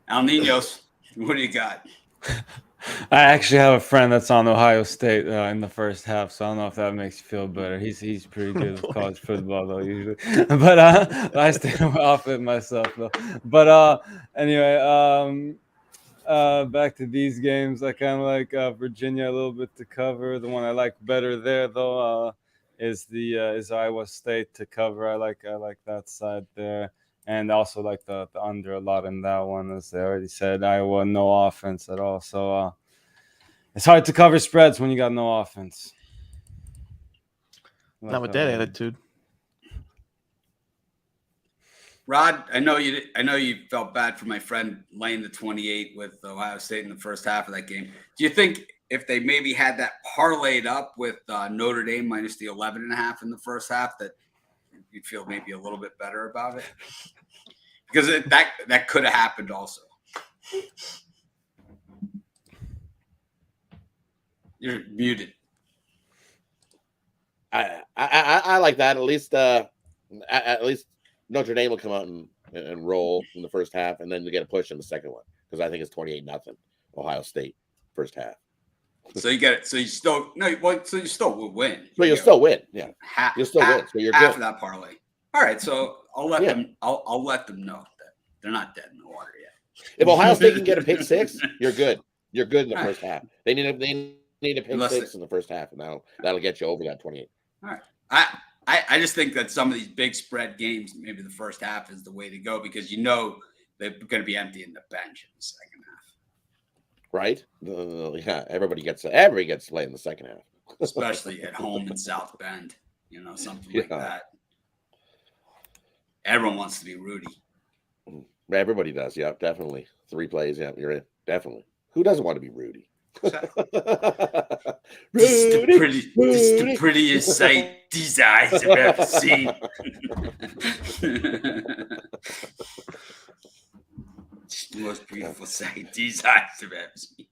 Al Niños, what do you got? I actually have a friend that's on Ohio State in the first half, so I don't know if that makes you feel better. He's pretty good with college football though usually, but I stay off it myself though. But anyway, back to these games, I kind of like Virginia a little bit to cover. The one I like better there, though, is Iowa State to cover. I like that side there, and also like the under a lot in that one. As I already said, Iowa no offense at all, so it's hard to cover spreads when you got no offense. Not with that attitude. Rod, I know you felt bad for my friend laying the 28 with Ohio State in the first half of that game. Do you think if they maybe had that parlayed up with Notre Dame minus the 11.5 in the first half, that you'd feel maybe a little bit better about it? Because that could have happened also. You're muted. I like that. At least Notre Dame will come out and roll in the first half, and then you get a push in the second one because I think it's 28-0 Ohio State first half. So you get it. So you still So you still will win. But you'll still win. Yeah, you'll still win. So you're half good. of that parlay. All right. So I'll let them. I'll let them know that they're not dead in the water yet. If Ohio State can get a pick six, you're good. You're good in the first half. They need a pick six in the first half, and that'll get you over that 28. All right. I just think that some of these big spread games, maybe the first half is the way to go because they're going to be empty in the bench in the second half. Right? Yeah, everybody gets to play in the second half, especially at home in South Bend. Something like that. Everyone wants to be Rudy. Everybody does. Yeah, definitely. 3 plays. Yeah, you're in. Definitely. Who doesn't want to be Rudy? This is the prettiest sight these eyes have ever seen. It's the most beautiful sight these eyes have ever seen.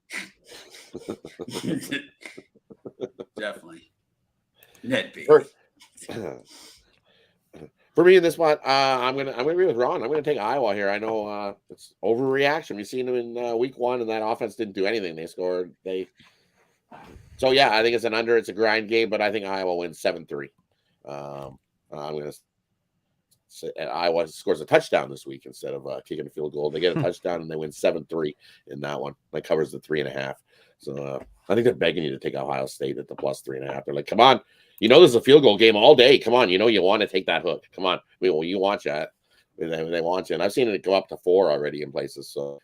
Definitely. Net B. For me in this one, I'm gonna agree with Ron. I'm gonna take Iowa here. I know it's overreaction. We've seen them in week 1, and that offense didn't do anything. They scored. So yeah, I think it's an under. It's a grind game, but I think Iowa wins 7-3. I'm gonna say Iowa scores a touchdown this week instead of kicking a field goal. They get a touchdown and they win 7-3 in that one. That covers the 3.5. So I think they're begging you to take Ohio State at the plus 3.5. They're like, come on. This is a field goal game all day. Come on, you want to take that hook. Come on. You want that. They want you. And I've seen it go up to 4 already in places. So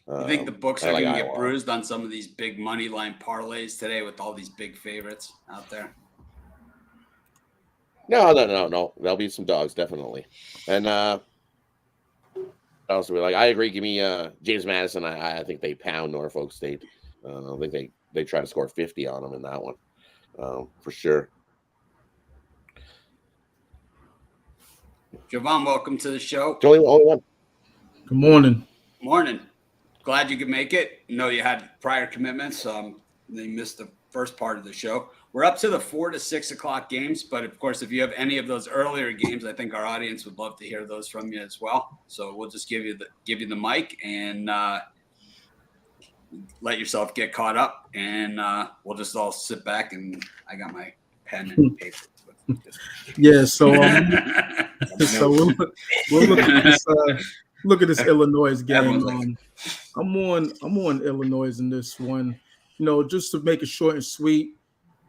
you think the books are going to get bruised on some of these big money line parlays today with all these big favorites out there? No. There'll be some dogs, definitely. And also be like, I agree. Give me James Madison. I think they pound Norfolk State. I think they try to score 50 on them in that one. For sure. Jovan, welcome to the show. It's only one. Good morning. Morning. Glad you could make it. You had prior commitments. They missed the first part of the show. We're up to the 4 to 6 o'clock games, but of course, if you have any of those earlier games, I think our audience would love to hear those from you as well. So we'll just give you the mic and let yourself get caught up, and we'll just all sit back. And I got my pen and paper. Yeah, so we'll look at this Illinois game. I'm on Illinois in this one. Just to make it short and sweet.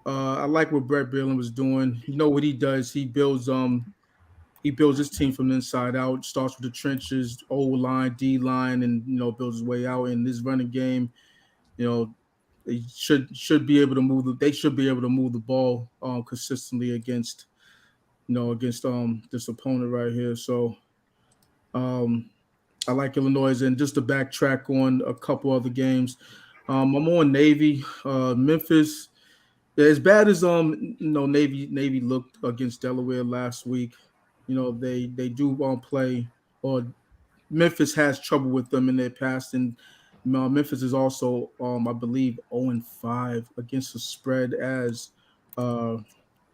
I like what Brett Bielema was doing. What he does, he builds his team from the inside out. Starts with the trenches, O line, D line, and builds his way out. In this running game, they should be able to move. They should be able to move the ball consistently against this opponent right here. So I like Illinois, and just to backtrack on a couple other games, I'm on Navy, Memphis. As bad as Navy looked against Delaware last week, they do play, or Memphis has trouble with them in their past, and Memphis is also I believe 0-5 against the spread as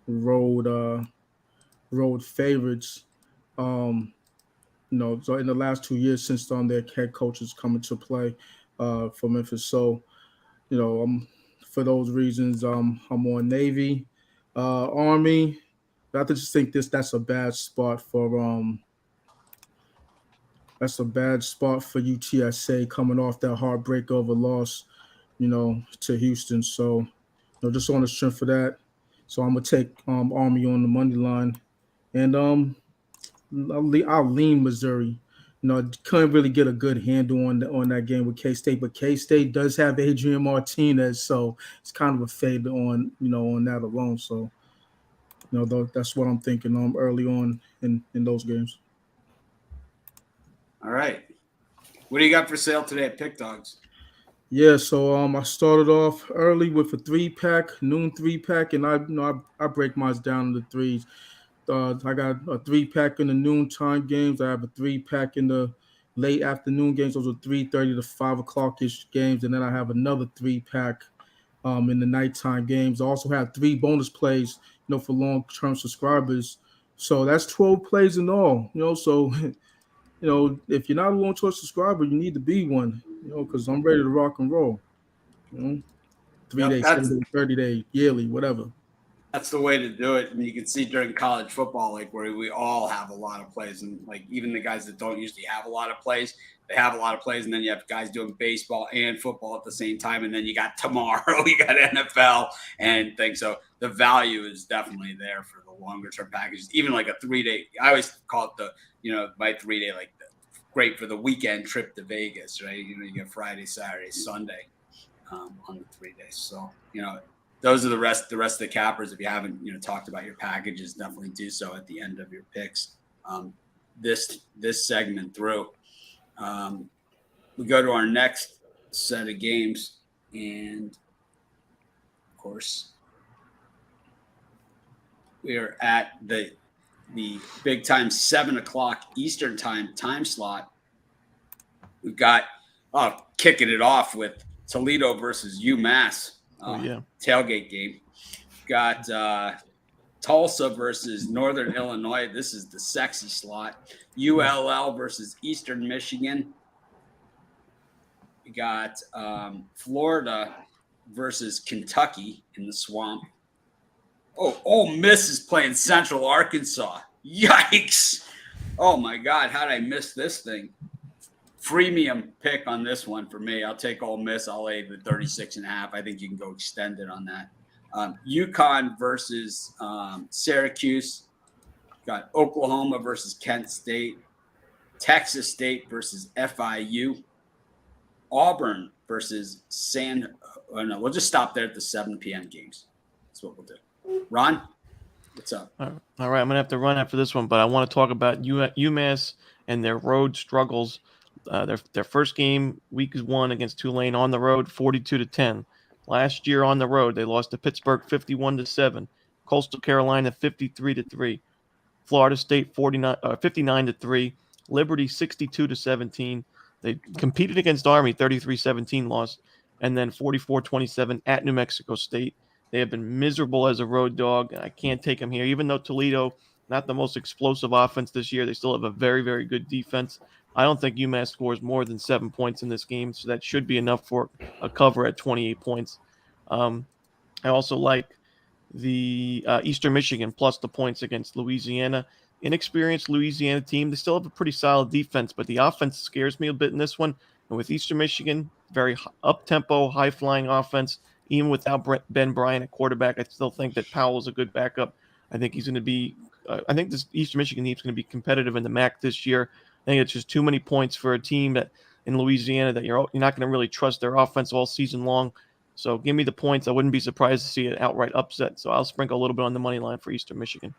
road favorites. So in the last 2 years since their head coach has come into play for Memphis. So for those reasons, I'm on Navy, Army. I just think that's a bad spot for that's a bad spot for UTSA coming off that heartbreak of a loss, to Houston. So, just on the strength of that. So I'm gonna take Army on the money line, and I'll lean Missouri. Couldn't really get a good handle on that game with K-State, but K-State does have Adrian Martinez, so it's kind of a fade on on that alone. So that's what I'm thinking early on in those games. All right, what do you got for sale today at PickDawgz? Yeah, so I started off early with a 3-pack, noon 3-pack, and I break mine down into threes. I got a 3-pack in the noontime games. I have a 3-pack in the late afternoon games. Those are 3:30 to 5 o'clock-ish games. And then I have another 3-pack in the nighttime games. I also have 3 bonus plays, for long-term subscribers. So that's 12 plays in all, So, if you're not a long-term subscriber, you need to be one, because I'm ready to rock and roll. 3 days, 7 days, 30 days, yearly, whatever. That's the way to do it. And you can see during college football, like where we all have a lot of plays, and like even the guys that don't usually have a lot of plays, they have a lot of plays. And then you have guys doing baseball and football at the same time. And then you got tomorrow, you got NFL and things. So the value is definitely there for the longer term packages. Even like a 3-day, I always call it my 3-day, like great for the weekend trip to Vegas, right? You get Friday, Saturday, Sunday on the 3 days. So, those are the rest of the cappers. If you haven't, talked about your packages, definitely do so at the end of your picks. This segment through. We go to our next set of games, and of course, we are at the big time 7 o'clock Eastern time slot. We've got kicking it off with Toledo versus UMass. Tailgate game. Got Tulsa versus Northern Illinois. This is the sexy slot. ULL versus Eastern Michigan. We got Florida versus Kentucky in the swamp. Oh, Ole Miss is playing Central Arkansas. Yikes. Oh, my God. How did I miss this thing? Freemium pick on this one for me. I'll take Ole Miss. I'll lay the 36.5. I think you can go extended on that. UConn versus Syracuse. Got Oklahoma versus Kent State. Texas State versus FIU. Auburn versus we'll just stop there at the 7 p.m. games. That's what we'll do. Ron, what's up? All right, I'm going to have to run after this one, but I want to talk about UMass and their road struggles. Their first game, week 1 against Tulane on the road, 42-10. Last year on the road, they lost to Pittsburgh 51-7, Coastal Carolina 53-3, Florida State 59-3, Liberty 62-17. They competed against Army 33-17 loss, and then 44-27 at New Mexico State. They have been miserable as a road dog. I can't take them here, even though Toledo, not the most explosive offense this year. They still have a very, very good defense. I don't think UMass scores more than 7 points in this game, so that should be enough for a cover at 28 points. I also like the Eastern Michigan plus the points against Louisiana. Inexperienced Louisiana team. They still have a pretty solid defense, but the offense scares me a bit in this one. And with Eastern Michigan, very up-tempo, high-flying offense, even without Ben Bryant at quarterback, I still think that Powell's a good backup. I think he's going to be I think this Eastern Michigan team is going to be competitive in the MAC this year. I think it's just too many points for a team that in Louisiana that you're not going to really trust their offense all season long. So give me the points. I wouldn't be surprised to see an outright upset. So I'll sprinkle a little bit on the money line for Eastern Michigan.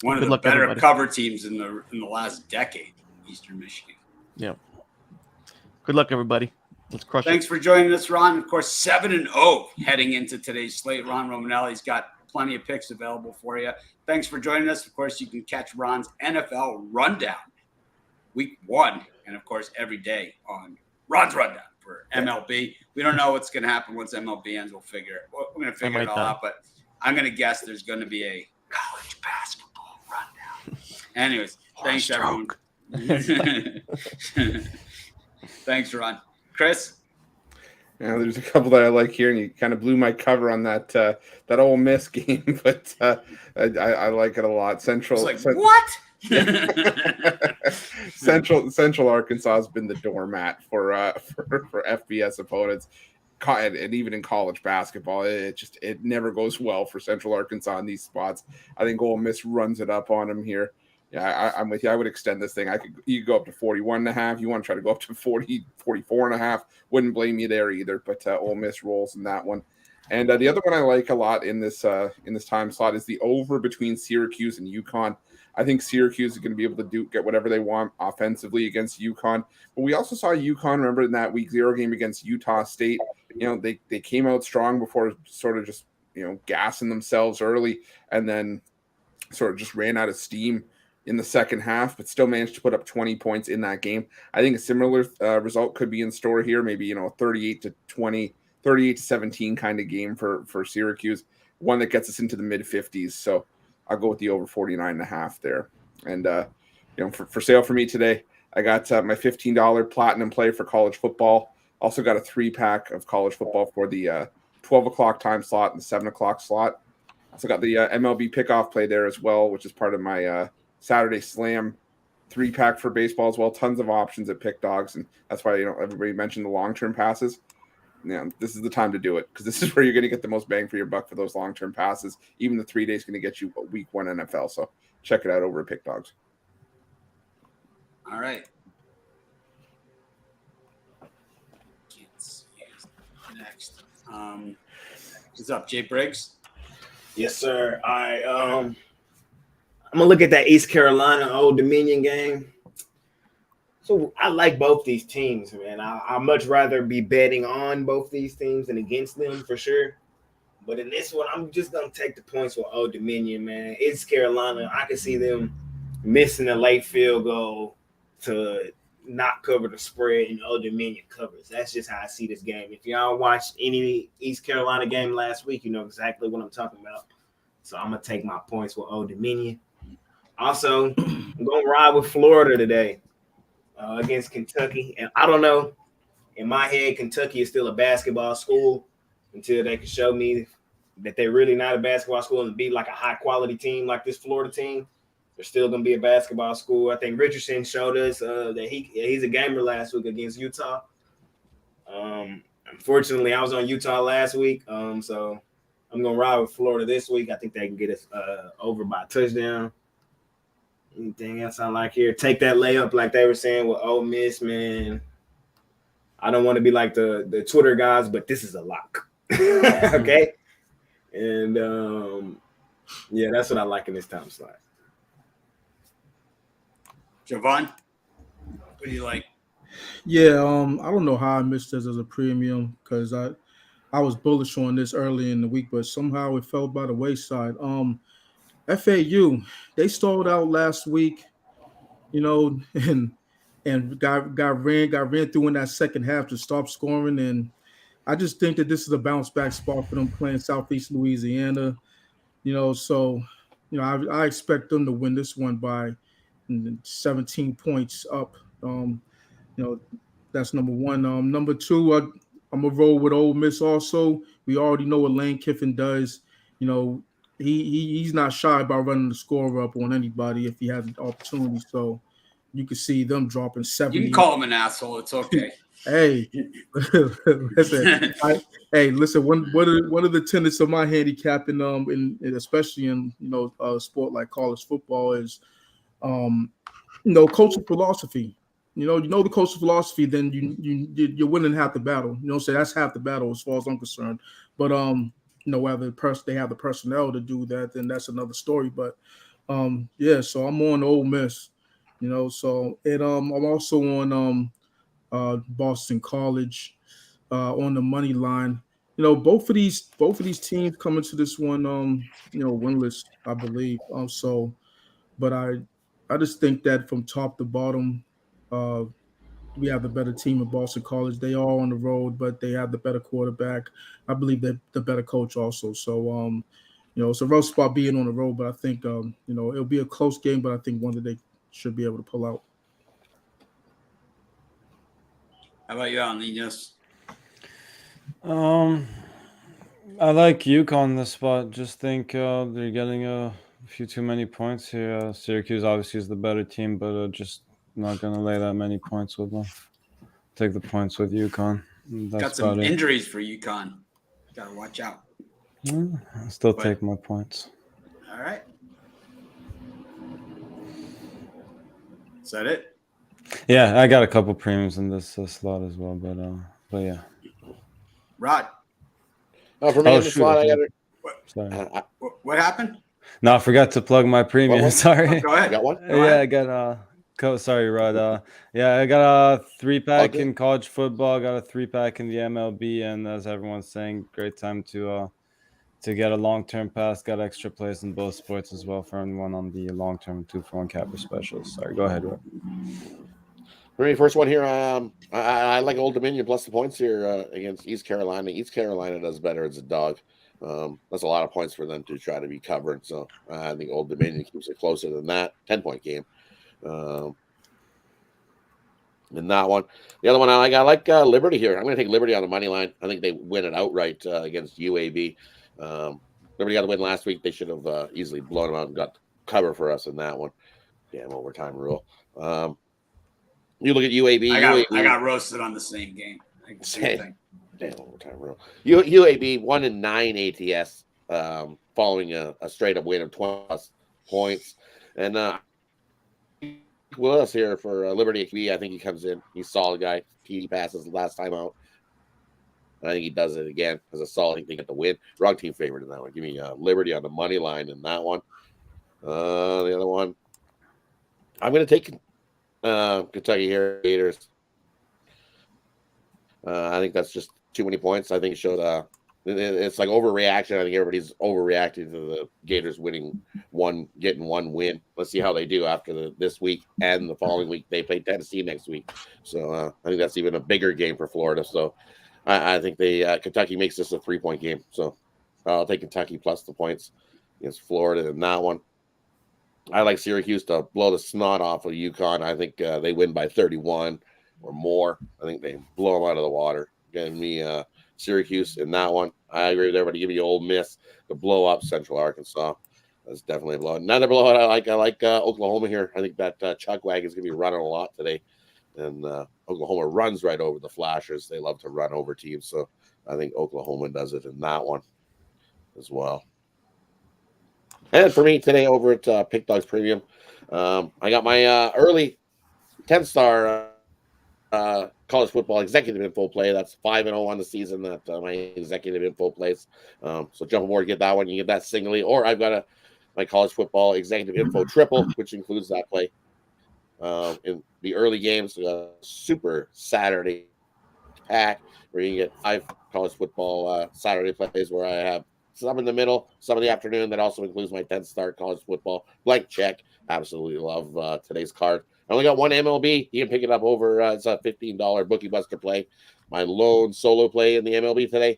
One of the better cover teams in the last decade, Eastern Michigan. Yeah. Good luck, everybody. Let's crush it. Thanks for joining us, Ron. Of course, 7-0 heading into today's slate. Ron Romanelli's got plenty of picks available for you. Thanks for joining us. Of course, you can catch Ron's NFL Rundown week 1, and of course, every day on Ron's Rundown for MLB. We don't know what's going to happen once MLB ends. We're going to figure it all out, but I'm going to guess there's going to be a college basketball rundown. Anyways, thanks, everyone. Thanks, Ron. Chris? Yeah, there's a couple that I like here, and you kind of blew my cover on that Ole Miss game, but I like it a lot. Central. It's like, what? Central Arkansas has been the doormat for FBS opponents, and even in college basketball, it never goes well for Central Arkansas in these spots. I think Ole Miss runs it up on them here. Yeah, I'm with you. I would extend this thing. You could go up to 41.5. You want to try to go up to 40, 44.5. Wouldn't blame you there either. But Ole Miss rolls in that one. And the other one I like a lot in this time slot is the over between Syracuse and UConn. I think Syracuse is going to be able to get whatever they want offensively against UConn. But we also saw UConn, remember, in that Week 0 game against Utah State. They came out strong before sort of just gassing themselves early, and then sort of just ran out of steam in the second half, but still managed to put up 20 points in that game. I think a similar result could be in store here, maybe 38-20, 38-17 kind of game for Syracuse, one that gets us into the mid-50s. So I'll go with the over 49.5 there. And for sale for me today, I got my $15 platinum play for college football. Also got a 3-pack of college football for the 12 o'clock time slot and the 7 o'clock slot. Also got the MLB pickoff play there as well, which is part of my Saturday Slam 3-pack for baseball as well. Tons of options at PickDawgz, and that's why everybody mentioned the long-term passes. This is the time to do it, because this is where you're going to get the most bang for your buck for those long-term passes. Even the 3 days is going to get you a Week 1 NFL. So check it out over at PickDawgz. All right. Next. What's up, Jay Briggs? Yes, sir. I'm gonna look at that East Carolina Old Dominion game. So I like both these teams, man. I'd much rather be betting on both these teams than against them for sure. But in this one, I'm just gonna take the points with Old Dominion, man. East Carolina, I can see them missing a late field goal to not cover the spread, and Old Dominion covers. That's just how I see this game. If y'all watched any East Carolina game last week, you know exactly what I'm talking about. So I'm gonna take my points with Old Dominion. Also, I'm gonna ride with Florida today against Kentucky. And I don't know, in my head, Kentucky is still a basketball school until they can show me that they're really not a basketball school and be like a high quality team like this Florida team. They're still going to be a basketball school. I think Richardson showed us that he's a gamer last week against Utah. Unfortunately, I was on Utah last week, so I'm going to ride with Florida this week. I think they can get us over by a touchdown. Anything else I like here? Take that layup like they were saying with Ole Miss, man. I don't want to be like the Twitter guys, but this is a lock. Okay? And, yeah, that's what I like in this time slot. Javon, what do you like? Yeah, I don't know how I missed this as a premium, because I was bullish on this early in the week, but somehow it fell by the wayside. FAU, they stalled out last week, and got ran through in that second half to stop scoring. And I just think that this is a bounce back spot for them playing Southeast Louisiana. So I expect them to win this one by 17 points up. That's number one. Number two, I'm gonna roll with Ole Miss. Also, we already know what Lane Kiffin does. He's not shy about running the score up on anybody if he has an opportunity. So you can see them dropping 70. You can call him an asshole. It's okay. Hey, listen. Listen. One of the tenets of my handicapping, especially in a sport like college football, is coaching philosophy. The coaching philosophy, then you're winning half the battle. So that's half the battle as far as I'm concerned. But whether they have the personnel to do that, then that's another story. But so I'm on Ole Miss. So I'm also on Boston College on the money line. Both of these teams coming to this one winless, I believe. But I just think that from top to bottom, we have the better team at Boston College. They are on the road, but they have the better quarterback. I believe they're the better coach also. So, it's a rough spot being on the road, but I think, it'll be a close game, but I think one that they should be able to pull out. How about you, Alan? Yes. I like UConn in this spot. Just think they're getting a a few too many points here. Syracuse obviously is the better team, but just not going to lay that many points with them. Take the points with UConn. That's got some about it. injuries for UConn. Got to watch out. I'll still take my points. All right. Is that it? Yeah, I got a couple premiums in this slot as well, but yeah. Rod. Oh, for me in the slot, I got it. Sorry. What happened? No, I forgot to plug my premium. What? Sorry. Oh, go ahead. You got one? Yeah, I got sorry, Rod. Yeah, I got a 3-pack Okay. in college football. I got a 3-pack in the MLB, and as everyone's saying, great time to get a long-term pass. Got extra plays in both sports as well for anyone on the long-term 2-for-1 capper specials. Sorry, go ahead, Rod. For me, first one here. I like Old Dominion plus the points here against East Carolina. East Carolina does better as a dog. That's a lot of points for them to try to be covered. So I think Old Dominion keeps it closer than that. 10-point game. In that one, the other one I like Liberty here. I'm going to take Liberty on the money line. I think they win it outright against UAB. Liberty got the win last week. They should have easily blown them out and got cover for us in that one. Damn overtime rule. You look at UAB. I got roasted on the same game. Same thing. Damn overtime rule. UAB 1-9 ATS following a straight up win of 20+ points. And Willis here for Liberty XB. I think he comes in. He's a solid guy. He passes last time out. I think he does it again as a solid. I think they get the win. Wrong team favorite in that one. Give me Liberty on the money line in that one. The other one, I'm going to take Kentucky here, Gators. I think that's just too many points. I think it showed it's like overreaction. I think everybody's overreacting to the Gators getting one win. Let's see how they do after this week and the following week. They play Tennessee next week, so I think that's even a bigger game for Florida. So I think Kentucky makes this a 3-point game. So I'll take Kentucky plus the points against Florida in that one. I like Syracuse to blow the snot off of UConn. I think they win by 31 or more. I think they blow them out of the water. Give me Syracuse in that one. I agree with everybody. Give me Ole Miss to blow up Central Arkansas. That's definitely a blowout. Another blowout I like Oklahoma here. I think that Chuck Wagon is going to be running a lot today. And Oklahoma runs right over the Flashers. They love to run over teams. So I think Oklahoma does it in that one as well. And for me today over at PickDawgz Premium, I got my early 10-star college football executive info play. That's 5-0 on the season that my executive info plays. So jump aboard, get that one. You get that singly. Or I've got my college football executive info triple, which includes that play. In the early games, Super Saturday pack where you get 5 college football Saturday plays where I have some in the middle, some in the afternoon. That also includes my 10-star college football blank check. Absolutely love today's card. I only got one MLB. You can pick it up over. It's a $15 Bookie Buster play. My lone solo play in the MLB today.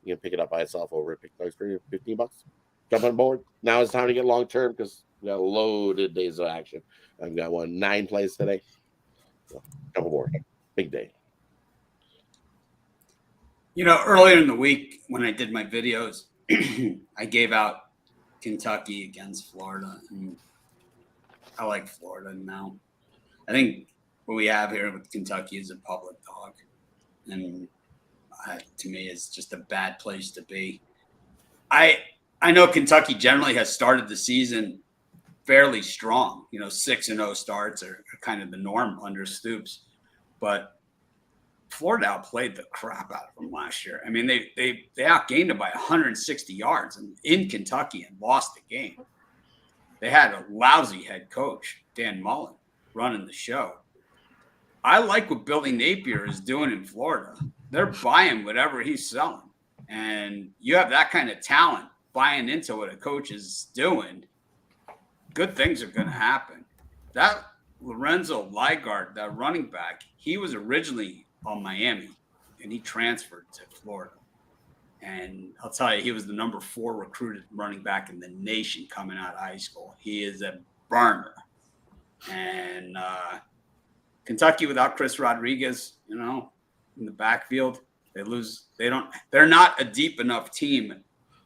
You can pick it up by itself over at PickDawgz for $15. Jump on board. Now it's time to get long term because we got loaded days of action. I've got 9 plays today. So jump aboard. Big day. Earlier in the week when I did my videos, I gave out Kentucky against Florida, and I like Florida now. I think what we have here with Kentucky is a public dog, and to me, it's just a bad place to be. I know Kentucky generally has started the season fairly strong. 6-0 starts are kind of the norm under Stoops, but Florida outplayed the crap out of them last year. I mean, they outgained them by 160 yards in Kentucky and lost the game. They had a lousy head coach, Dan Mullen, running the show. I like what Billy Napier is doing in Florida. They're buying whatever he's selling. And you have that kind of talent buying into what a coach is doing, good things are going to happen. That Lorenzo Ligard, that running back, he was originally on Miami, and he transferred to Florida. And I'll tell you, he was the number 4 recruited running back in the nation coming out of high school. He is a burner. And Kentucky without Chris Rodriguez, in the backfield, they're not a deep enough team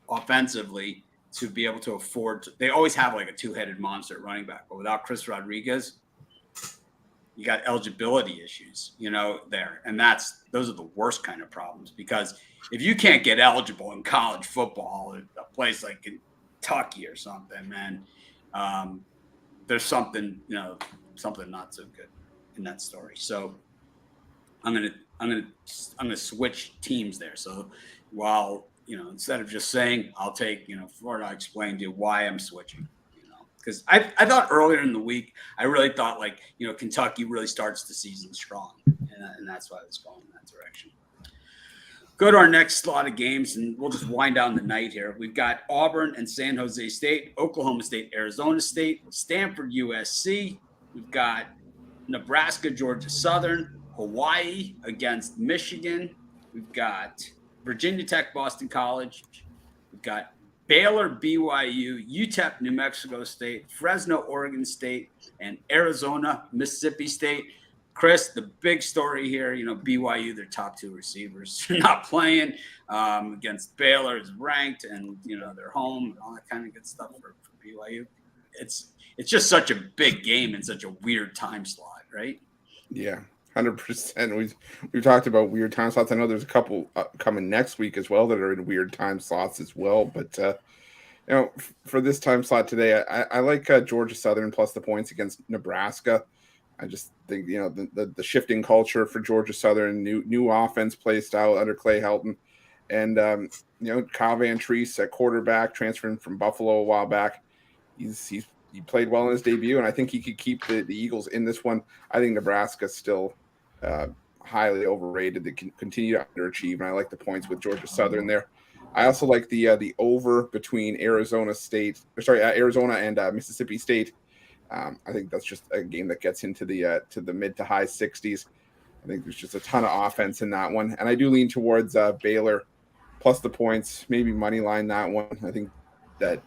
offensively to be able to afford. They always have like a two-headed monster at running back, but without Chris Rodriguez, you got eligibility issues, there. And those are the worst kind of problems, because if you can't get eligible in college football, a place like Kentucky or something, man, there's something, something not so good in that story. So I'm gonna switch teams there. So while, instead of just saying I'll take, Florida, I explained to you why I'm switching. Because I thought earlier in the week, I really thought Kentucky really starts the season strong. And that's why I was going in that direction. Go to our next slot of games, and we'll just wind down the night here. We've got Auburn and San Jose State, Oklahoma State, Arizona State, Stanford, USC. We've got Nebraska, Georgia Southern, Hawaii against Michigan. We've got Virginia Tech, Boston College. We've got Baylor, BYU, UTEP, New Mexico State, Fresno, Oregon State, and Arizona, Mississippi State. Chris, the big story here, BYU, their top two receivers are not playing against Baylor is ranked, and, they're home and all that kind of good stuff for BYU. It's just such a big game and such a weird time slot, right? Yeah, 100%. We've talked about weird time slots. I know there's a couple coming next week as well that are in weird time slots as well. But, for this time slot today, I like Georgia Southern plus the points against Nebraska. I just think, the shifting culture for Georgia Southern, new offense play style under Clay Helton. And, Kyle Van Treese at quarterback, transferring from Buffalo a while back. He played well in his debut, and I think he could keep the Eagles in this one. I think Nebraska's still highly overrated. They can continue to underachieve, and I like the points with Georgia Southern there. I also like the over between Arizona and Mississippi State. I think that's just a game that gets into the mid to high 60s. I think there's just a ton of offense in that one, and I do lean towards Baylor plus the points, maybe money line that one. I think that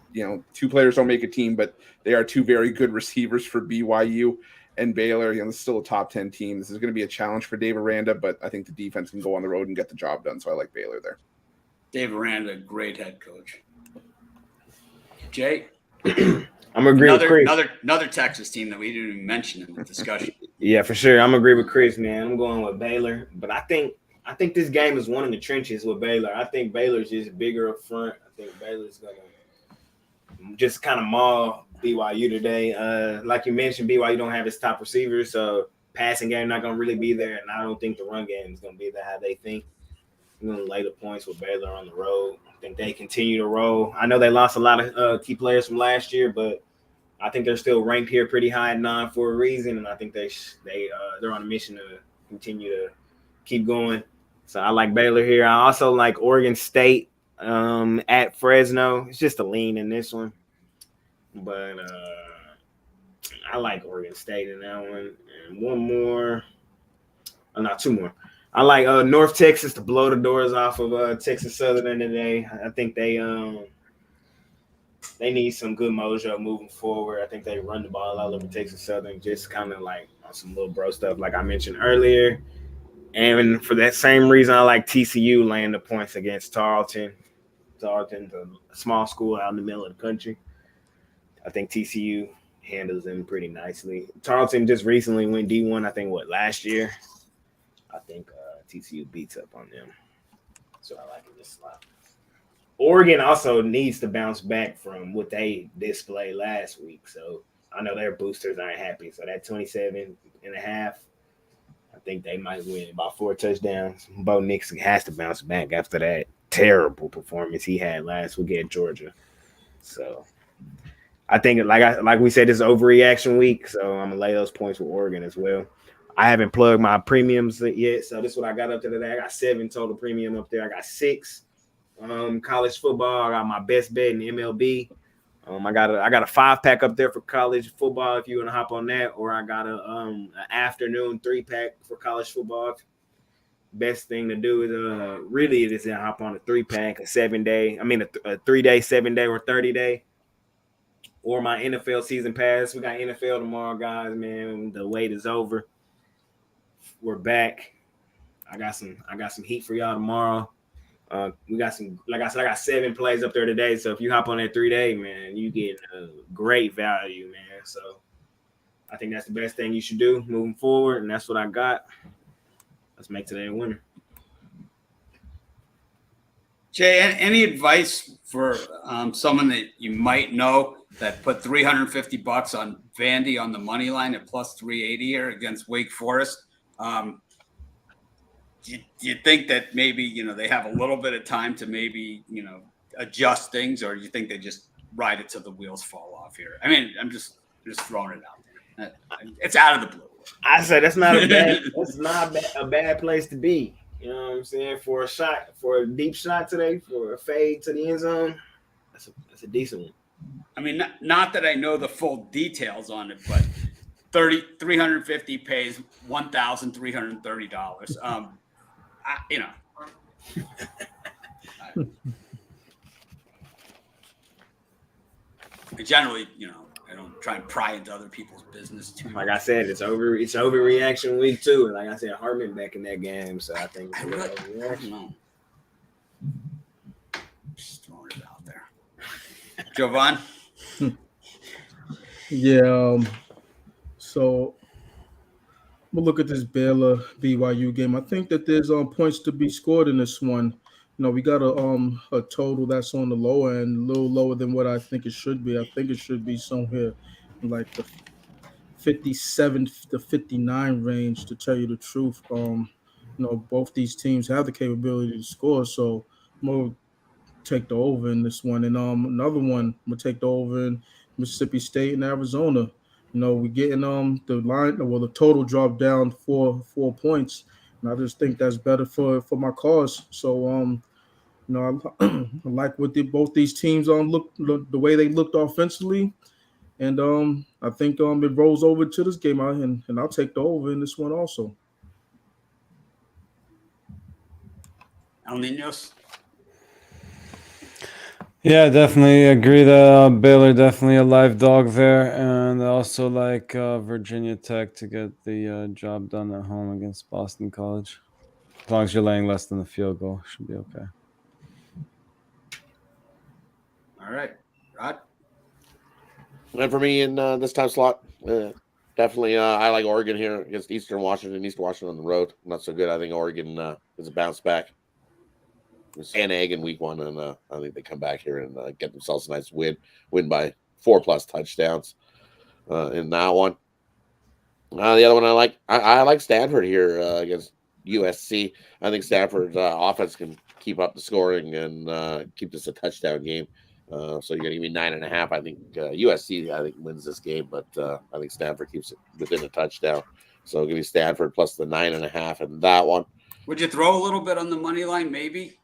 two players don't make a team, but they are two very good receivers for BYU and Baylor. It's still a top 10 team. This is going to be a challenge for Dave Aranda, but I think the defense can go on the road and get the job done. So I like Baylor there. Dave Aranda, great head coach. Jay, I'm agree with Chris. Another Texas team that we didn't even mention in the discussion. Yeah, for sure. I'm agree with Chris, man. I'm going with Baylor, but I think this game is one in the trenches with Baylor. I think Baylor's just bigger up front. I think Baylor's gonna just kind of maul BYU today. Like you mentioned, BYU don't have its top receivers, so passing game not gonna really be there, and I don't think the run game is gonna be there how they think. I'm gonna lay the points with Baylor on the road. I think they continue to roll. I know they lost a lot of key players from last year, but I think they're still ranked here pretty high at 9 for a reason, and I think they're on a mission to continue to keep going. So I like Baylor here. I also like Oregon State at Fresno. It's just a lean in this one, but I like Oregon State in that one. And two more. I like North Texas to blow the doors off of Texas Southern today. I think they need some good mojo moving forward. I think they run the ball all over Texas Southern, just kind of like on some little bro stuff like I mentioned earlier. And for that same reason, I like TCU laying the points against Tarleton. Tarleton's a small school out in the middle of the country. I think TCU handles them pretty nicely. Tarleton just recently went D1, I think, last year? I think TCU beats up on them. So I like it this slot. Oregon also needs to bounce back from what they displayed last week. So I know their boosters aren't happy. So that 27.5, I think they might win by 4 touchdowns. Bo Nix has to bounce back after that terrible performance he had last week at Georgia. So I think, like we said, this is overreaction week. So I'm going to lay those points with Oregon as well. I haven't plugged my premiums yet. So this is what I got up to today. I got 7 total premium up there. I got 6 college football. I got my best bet in MLB. I got a 5-pack up there for college football if you want to hop on that, or I got an afternoon 3-pack for college football. Best thing to do is really is to hop on a 3-pack, a 7-day. I mean a 3-day, 7-day, or 30-day, or my NFL season pass. We got NFL tomorrow, guys. Man, the wait is over. We're back. I got some heat for y'all tomorrow. We got some, like I said, I got 7 plays up there today. So if you hop on that 3-day, man, you get a great value, man. So I think that's the best thing you should do moving forward, and that's what I got. Let's make today a winner. Jay, any advice for someone that you might know that put $350 on Vandy on the money line at plus 380 here against Wake Forest? Do you think that maybe, they have a little bit of time to maybe, adjust things, or do you think they just ride it till the wheels fall off here? I mean, I'm just throwing it out there. It's out of the blue. I said that's not a bad place to be. You know what I'm saying? For a deep shot today, for a fade to the end zone, that's a decent one. I mean, not that I know the full details on it, but 350 pays $1,330. I generally, I don't try and pry into other people's business too much. Like I said, it's overreaction week 2, and like I said, Hartman back in that game, so I think it's a little overreaction. Just throwing it out there. Jovan? Yeah. So we'll look at this Baylor BYU game. I think that there's points to be scored in this one. We got a total that's on the lower end, a little lower than what I think it should be. I think it should be somewhere like the 57 to 59 range, to tell you the truth. Both these teams have the capability to score, so I'm gonna take the over in this one. And another one, I'm gonna take the over in Mississippi State and Arizona. We're getting the total dropped down 4 points. And I just think that's better for my cause. So, I like what both these teams look the way they looked offensively, and I think it rolls over to this game, and I'll take the over in this one also. El Niños? Yeah, definitely agree that Baylor definitely a live dog there, and I also like Virginia Tech to get the job done at home against Boston College. As long as you're laying less than the field goal, should be okay. All right, Rod? And for me in this time slot, definitely I like Oregon here against Eastern Washington. Eastern Washington on the road, not so good. I think Oregon is a bounce back. An egg in week 1, and I think they come back here and get themselves a nice win by 4+ touchdowns in that one. The other one I like Stanford here against USC. I think Stanford's offense can keep up the scoring and keep this a touchdown game. So you're going to give me 9.5. I think USC wins this game, but I think Stanford keeps it within a touchdown. So I'll give you Stanford plus the 9.5 in that one. Would you throw a little bit on the money line, maybe?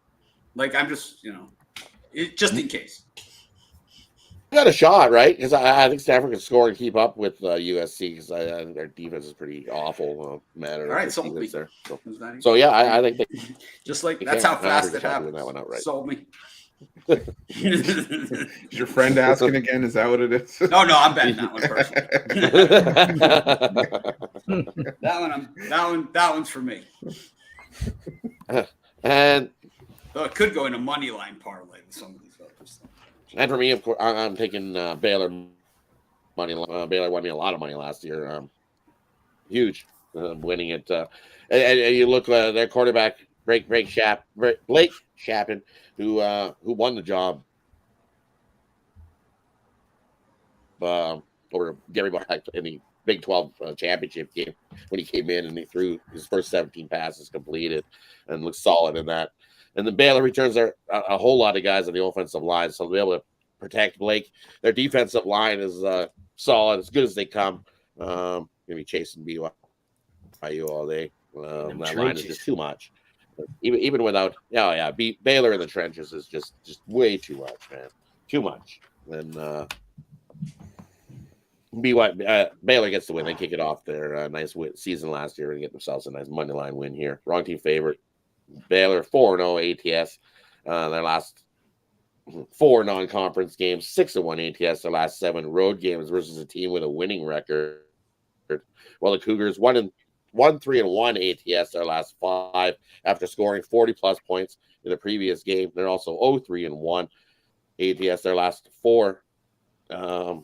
Like, I'm just, just in case. You got a shot, right? Because I think Stanford can score and keep up with USC, because I think their defense is pretty awful. All right, sold me. There. So yeah, I think they just like that's how fast it happens. That one outright. Sold me. Is your friend asking again? Is that what it is? No, I'm betting that one personally. that one's for me. And it could go in a money line parlay with some of these others. And for me, of course, I'm taking Baylor money. Baylor won me a lot of money last year. Huge, winning it. And you look their quarterback, Blake Shapen, who won the job over Gary Black in the Big 12 championship game when he came in and he threw his first 17 passes completed and looked solid in that. And the Baylor returns a whole lot of guys on the offensive line, so they'll be able to protect Blake. Their defensive line is solid, as good as they come. Going to be chasing BYU all day. That line is just too much. Even without, Baylor in the trenches is just way too much, man. Too much. And Baylor gets the win. They kick it off their nice season last year and get themselves a nice money line win here. Wrong team favorite. Baylor 4-0 ATS. Their last 4 non-conference games, 6-1 ATS. Their last 7 road games versus a team with a winning record. Well, the Cougars 1-3 1-3-1 ATS their last 5 after scoring 40+ points in the previous game. They're also 0-3-1 ATS their last 4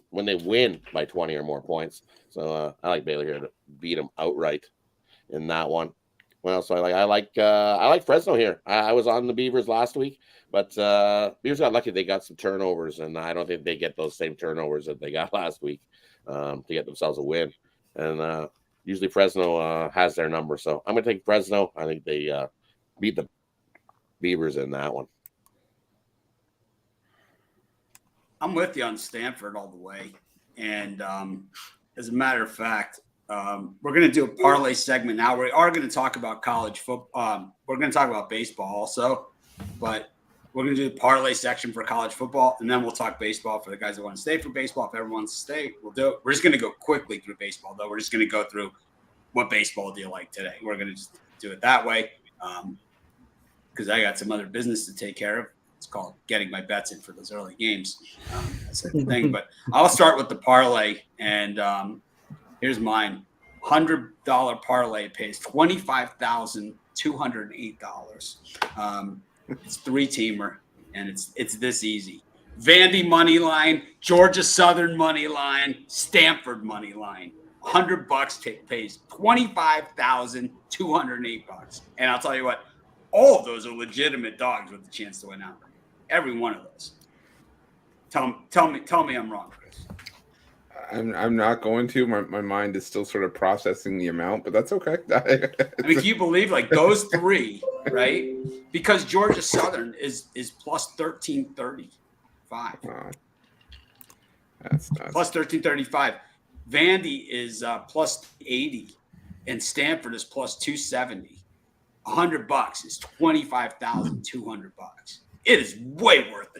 when they win by 20 or more points. So I like Baylor here to beat them outright in that one. What else do I like? I like Fresno here. I was on the Beavers last week, but Beavers got lucky. They got some turnovers, and I don't think they get those same turnovers that they got last week to get themselves a win. And usually Fresno has their number, so I'm going to take Fresno. I think they beat the Beavers in that one. I'm with you on Stanford all the way. And as a matter of fact, we're going to do a parlay segment now. We are going to talk about college football. We're going to talk about baseball also, but we're going to do the parlay section for college football, and then we'll talk baseball for the guys that want to stay for baseball. If everyone wants to stay, we'll do it. We're just going to go quickly through baseball, though. We're just going to go through what baseball do you like today. We're going to just do it that way because I got some other business to take care of. It's called getting my bets in for those early games. That's the thing. But I'll start with the parlay, and here's mine. $100 parlay pays $25,208. It's 3-teamer, and it's this easy. Vandy money line, Georgia Southern money line, Stanford money line. $100 pays $25,208. And I'll tell you what, all of those are legitimate dogs with a chance to win out. Every one of those. Tell me I'm wrong, Chris. I'm not going to. My mind is still sort of processing the amount, but that's okay. I mean, can you believe like those 3, right? Because Georgia Southern is plus 1335. That's nuts. Plus 1335. Vandy is plus 80, and Stanford is plus 270. $100 is $25,200. It is way worth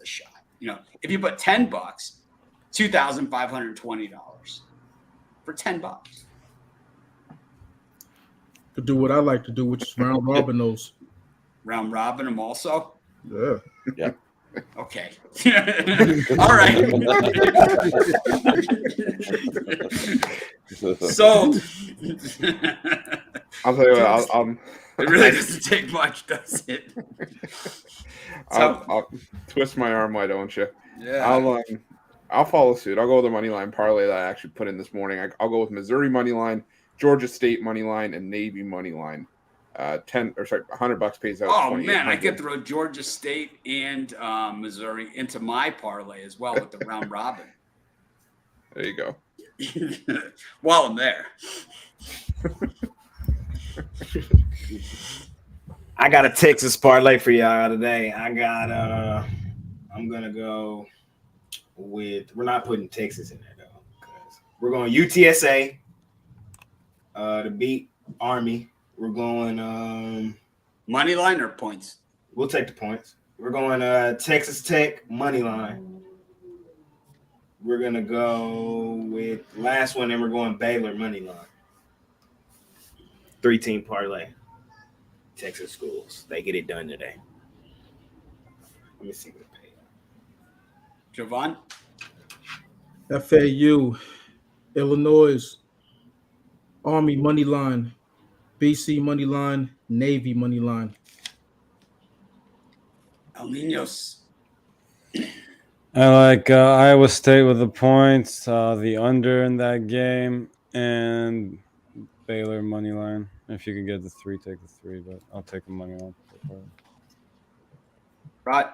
a shot. You know, if you put $10, $2,520 for $10. To do what I like to do, which is round robin those. Round robin them also? Yeah. Yeah. Okay. All right. So I'll tell you what, it really doesn't take much, does it? I'll twist my arm, why don't you? Yeah. I'll follow suit. I'll go with the money line parlay that I actually put in this morning. I'll go with Missouri money line, Georgia State money line, and Navy money line. $100 pays out. Oh man, I could throw Georgia State and Missouri into my parlay as well with the round robin. There you go. While I'm there. I got a Texas parlay for y'all today. I'm gonna go with. We're not putting Texas in there though, because we're going UTSA to beat Army. We're going money line or points. We'll take the points. We're going Texas Tech money line. We're gonna go with last one, and we're going Baylor money line. 3-team parlay. Texas schools. They get it done today. Let me see what they pay. Jovan? FAU, Illinois, Army money line, BC money line, Navy money line. El Niños. I like Iowa State with the points, the under in that game, and Baylor money line. If you can get the 3, take the 3, but I'll take the money line. Right.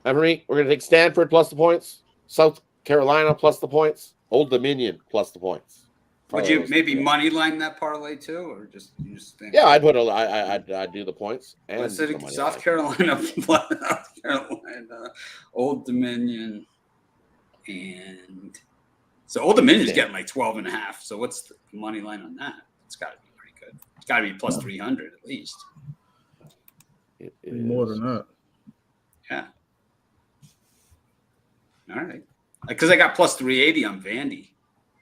And for me, we're going to take Stanford plus the points, South Carolina plus the points, Old Dominion plus the points. Would you maybe money line that parlay too, or just you just think? Yeah, I'd do the points. And South Carolina, South Carolina, Old Dominion, and so Old Dominion's getting like 12.5. So what's the money line on that? It's got to be pretty good. It's got to be plus 300 at least. It More than that. Yeah. All right. Because I got plus 380 on Vandy,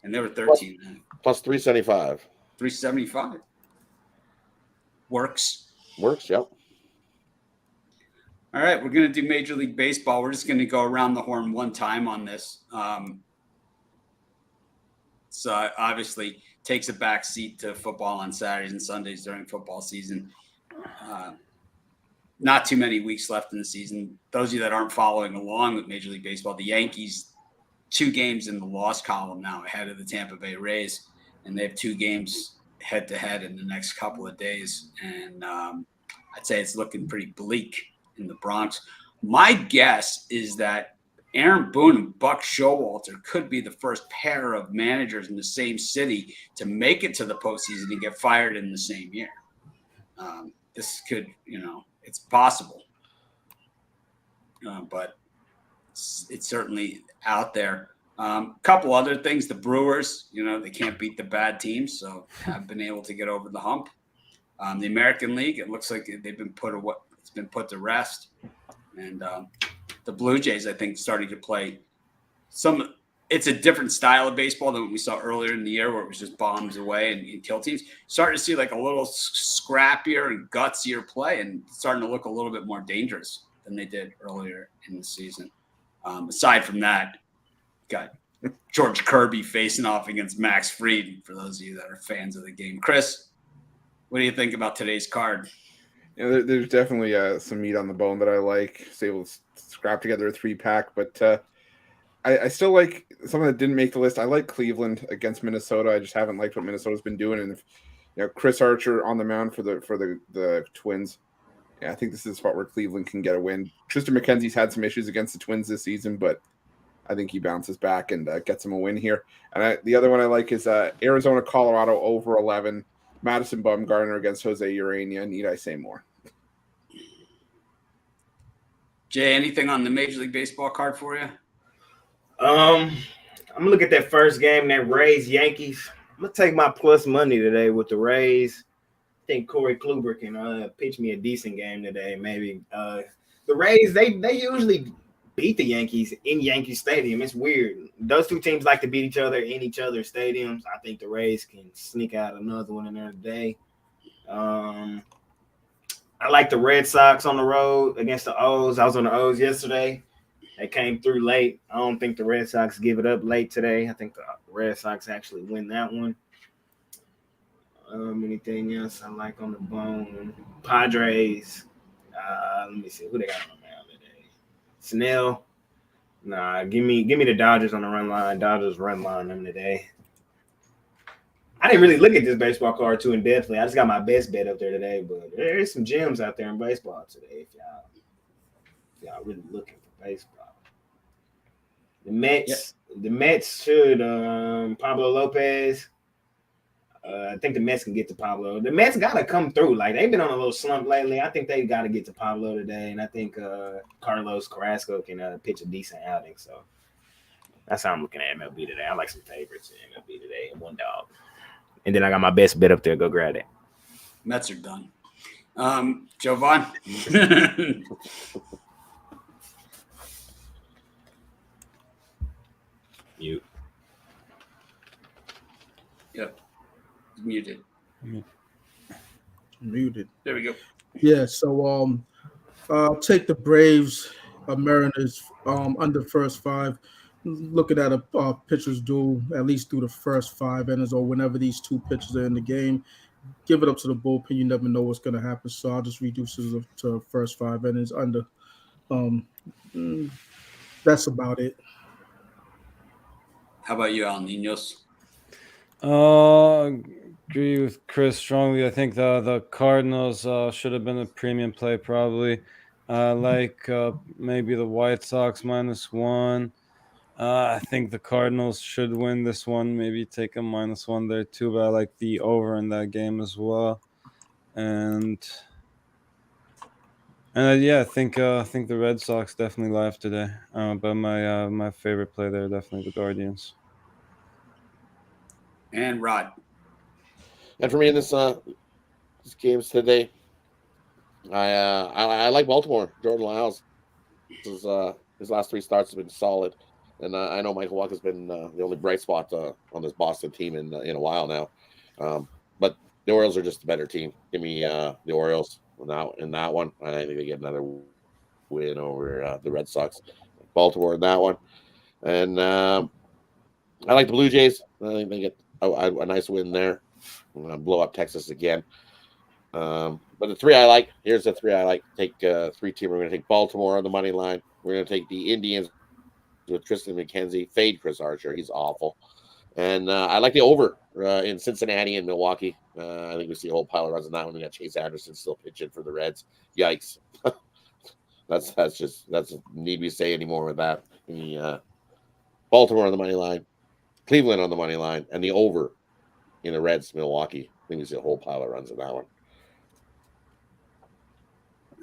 and they were 13. Plus 375. 375. Works. Yep. All right, we're going to do Major League Baseball. We're just going to go around the horn one time on this. So obviously takes a back seat to football on Saturdays and Sundays during football season. Not too many weeks left in the season. Those of you that aren't following along with Major League Baseball, the Yankees, 2 games in the loss column now ahead of the Tampa Bay Rays, and they have 2 games head-to-head in the next couple of days. And I'd say it's looking pretty bleak in the Bronx. My guess is that Aaron Boone and Buck Showalter could be the first pair of managers in the same city to make it to the postseason and get fired in the same year. This could, it's possible. But it's certainly out there. Couple other things. The Brewers, they can't beat the bad teams, so have been able to get over the hump. The American League, it looks like they've been put to rest. And the Blue Jays, I think, starting to play it's a different style of baseball than what we saw earlier in the year where it was just bombs away and kill teams. Starting to see like a little scrappier and gutsier play and starting to look a little bit more dangerous than they did earlier in the season. Aside from that, got George Kirby facing off against Max Fried, for those of you that are fans of the game. Chris, what do you think about today's card? There's definitely some meat on the bone that I like. Was able to scrap together a 3-pack, but I still like something that didn't make the list. I like Cleveland against Minnesota. I just haven't liked what Minnesota's been doing. And if, Chris Archer on the mound for the Twins, I think this is a spot where Cleveland can get a win. Tristan McKenzie's had some issues against the Twins this season, but I think he bounces back and gets him a win here. And the other one I like is Arizona, Colorado over 11. Madison Bumgarner against Jose Urania. Need I say more? Jay, anything on the Major League Baseball card for you? I'm gonna look at that first game, that Rays Yankees. I'm gonna take my plus money today with the Rays. I think Corey Kluber can pitch me a decent game today. Maybe the Rays they usually beat the Yankees in Yankee Stadium. It's weird. Those 2 teams like to beat each other in each other's stadiums. I think the Rays can sneak out another one in there today. I like the Red Sox on the road against the O's. I was on the O's yesterday. They came through late. I don't think the Red Sox give it up late today. I think the Red Sox actually win that one. Anything else I like on the bone? Padres. Let me see who they got on the mound today. Snell. Nah, give me the Dodgers on the run line. Dodgers run line them today. I didn't really look at this baseball card too in depthly. I just got my best bet up there today, but there's some gems out there in baseball today if y'all really looking for baseball. The Mets should Pablo Lopez. I think the Mets can get to Pablo. The Mets got to come through. Like, they've been on a little slump lately. I think they got to get to Pablo today, and I think Carlos Carrasco can pitch a decent outing. So that's how I'm looking at MLB today. I like some favorites in MLB today and one dog. And then I got my best bet up there. Go grab it. Mets are done. Jovan. Mute. Yep. Muted. Muted. There we go. Yeah, so I'll take the Braves, Mariners under first 5. Looking at a pitcher's duel, at least through the first 5 innings or whenever these 2 pitchers are in the game. Give it up to the bullpen. You never know what's going to happen. So I'll just reduce it to first 5 innings under. That's about it. How about you, Al Niños? Agree with Chris strongly. I think the Cardinals should have been a premium play probably. Like maybe the White Sox -1. I think the Cardinals should win this one. Maybe take a -1 there too. But I like the over in that game as well. And I think the Red Sox definitely live today. But my favorite play there definitely the Guardians. And Rod. And for me in this games today, I like Baltimore. Jordan Lyles, his last 3 starts have been solid, and I know Michael Walker's been the only bright spot on this Boston team in a while now. But the Orioles are just a better team. Give me the Orioles in that one. I think they get another win over the Red Sox. Baltimore in that one, and I like the Blue Jays. I think they get a nice win there. I'm gonna blow up Texas again. But the three I like. Here's the three I like. Take 3-team. We're gonna take Baltimore on the money line. We're gonna take the Indians with Tristan McKenzie. Fade Chris Archer. He's awful. And I like the over in Cincinnati and Milwaukee. I think we see a whole pile of runs on that one. We got Chase Anderson still pitching for the Reds. Yikes. that's a need we say anymore with that. Baltimore on the money line, Cleveland on the money line, and the over in the Reds Milwaukee. I think we see a whole pile of runs on that one.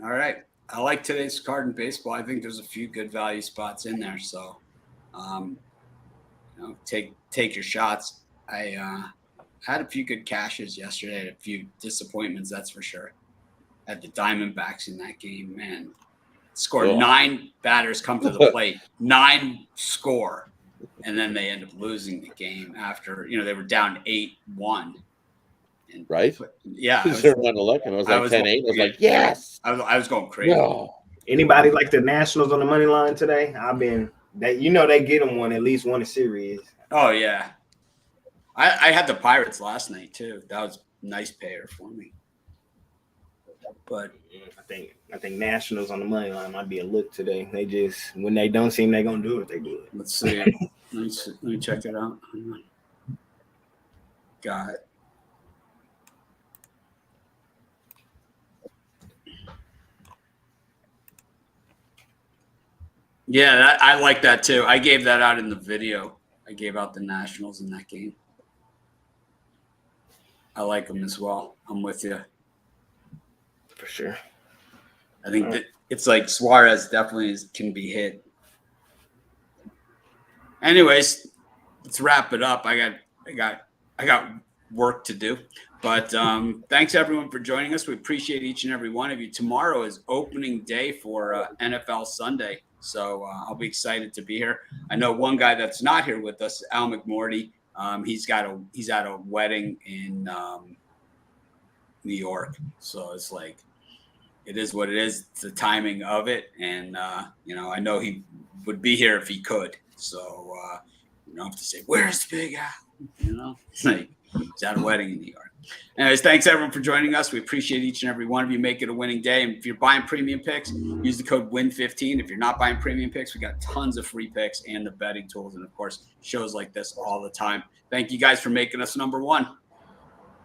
All right. I like today's card in baseball. I think there's a few good value spots in there. So, take your shots. I had a few good cashes yesterday. Had a few disappointments, that's for sure. Had the Diamondbacks in that game, man. Scored 9 batters come to the plate, 9 score, and then they end up losing the game after they were down 8-1. And, right? Yeah. I was to look, and it was like 10-8. I was like, yes. I was going crazy. No. Anybody like the Nationals on the money line today? They get them at least one a series. Oh yeah, I had the Pirates last night too. That was a nice payer for me. But I think Nationals on the money line might be a look today. They just when they don't seem they're gonna do it, they do it. Let's see. Let me check it out. Got it. Yeah, I like that too. I gave that out in the video. I gave out the Nationals in that game. I like them as well. I'm with you. For sure. I think that it's like Suarez definitely can be hit. Anyways, let's wrap it up. I got work to do. But thanks everyone for joining us. We appreciate each and every one of you. Tomorrow is opening day for NFL Sunday. So I'll be excited to be here. I know one guy that's not here with us, Al McMorty. He's at a wedding in New York. So it's like, it is what it is. It's the timing of it. And, I know he would be here if he could. So you don't have to say, where's Big Al? It's like, he's at a wedding in New York. Anyways, thanks everyone for joining us. We appreciate each and every one of you. Make it a winning day. And if you're buying premium picks, use the code WIN15. If you're not buying premium picks, we got tons of free picks and the betting tools. And of course, shows like this all the time. Thank you guys for making us number one.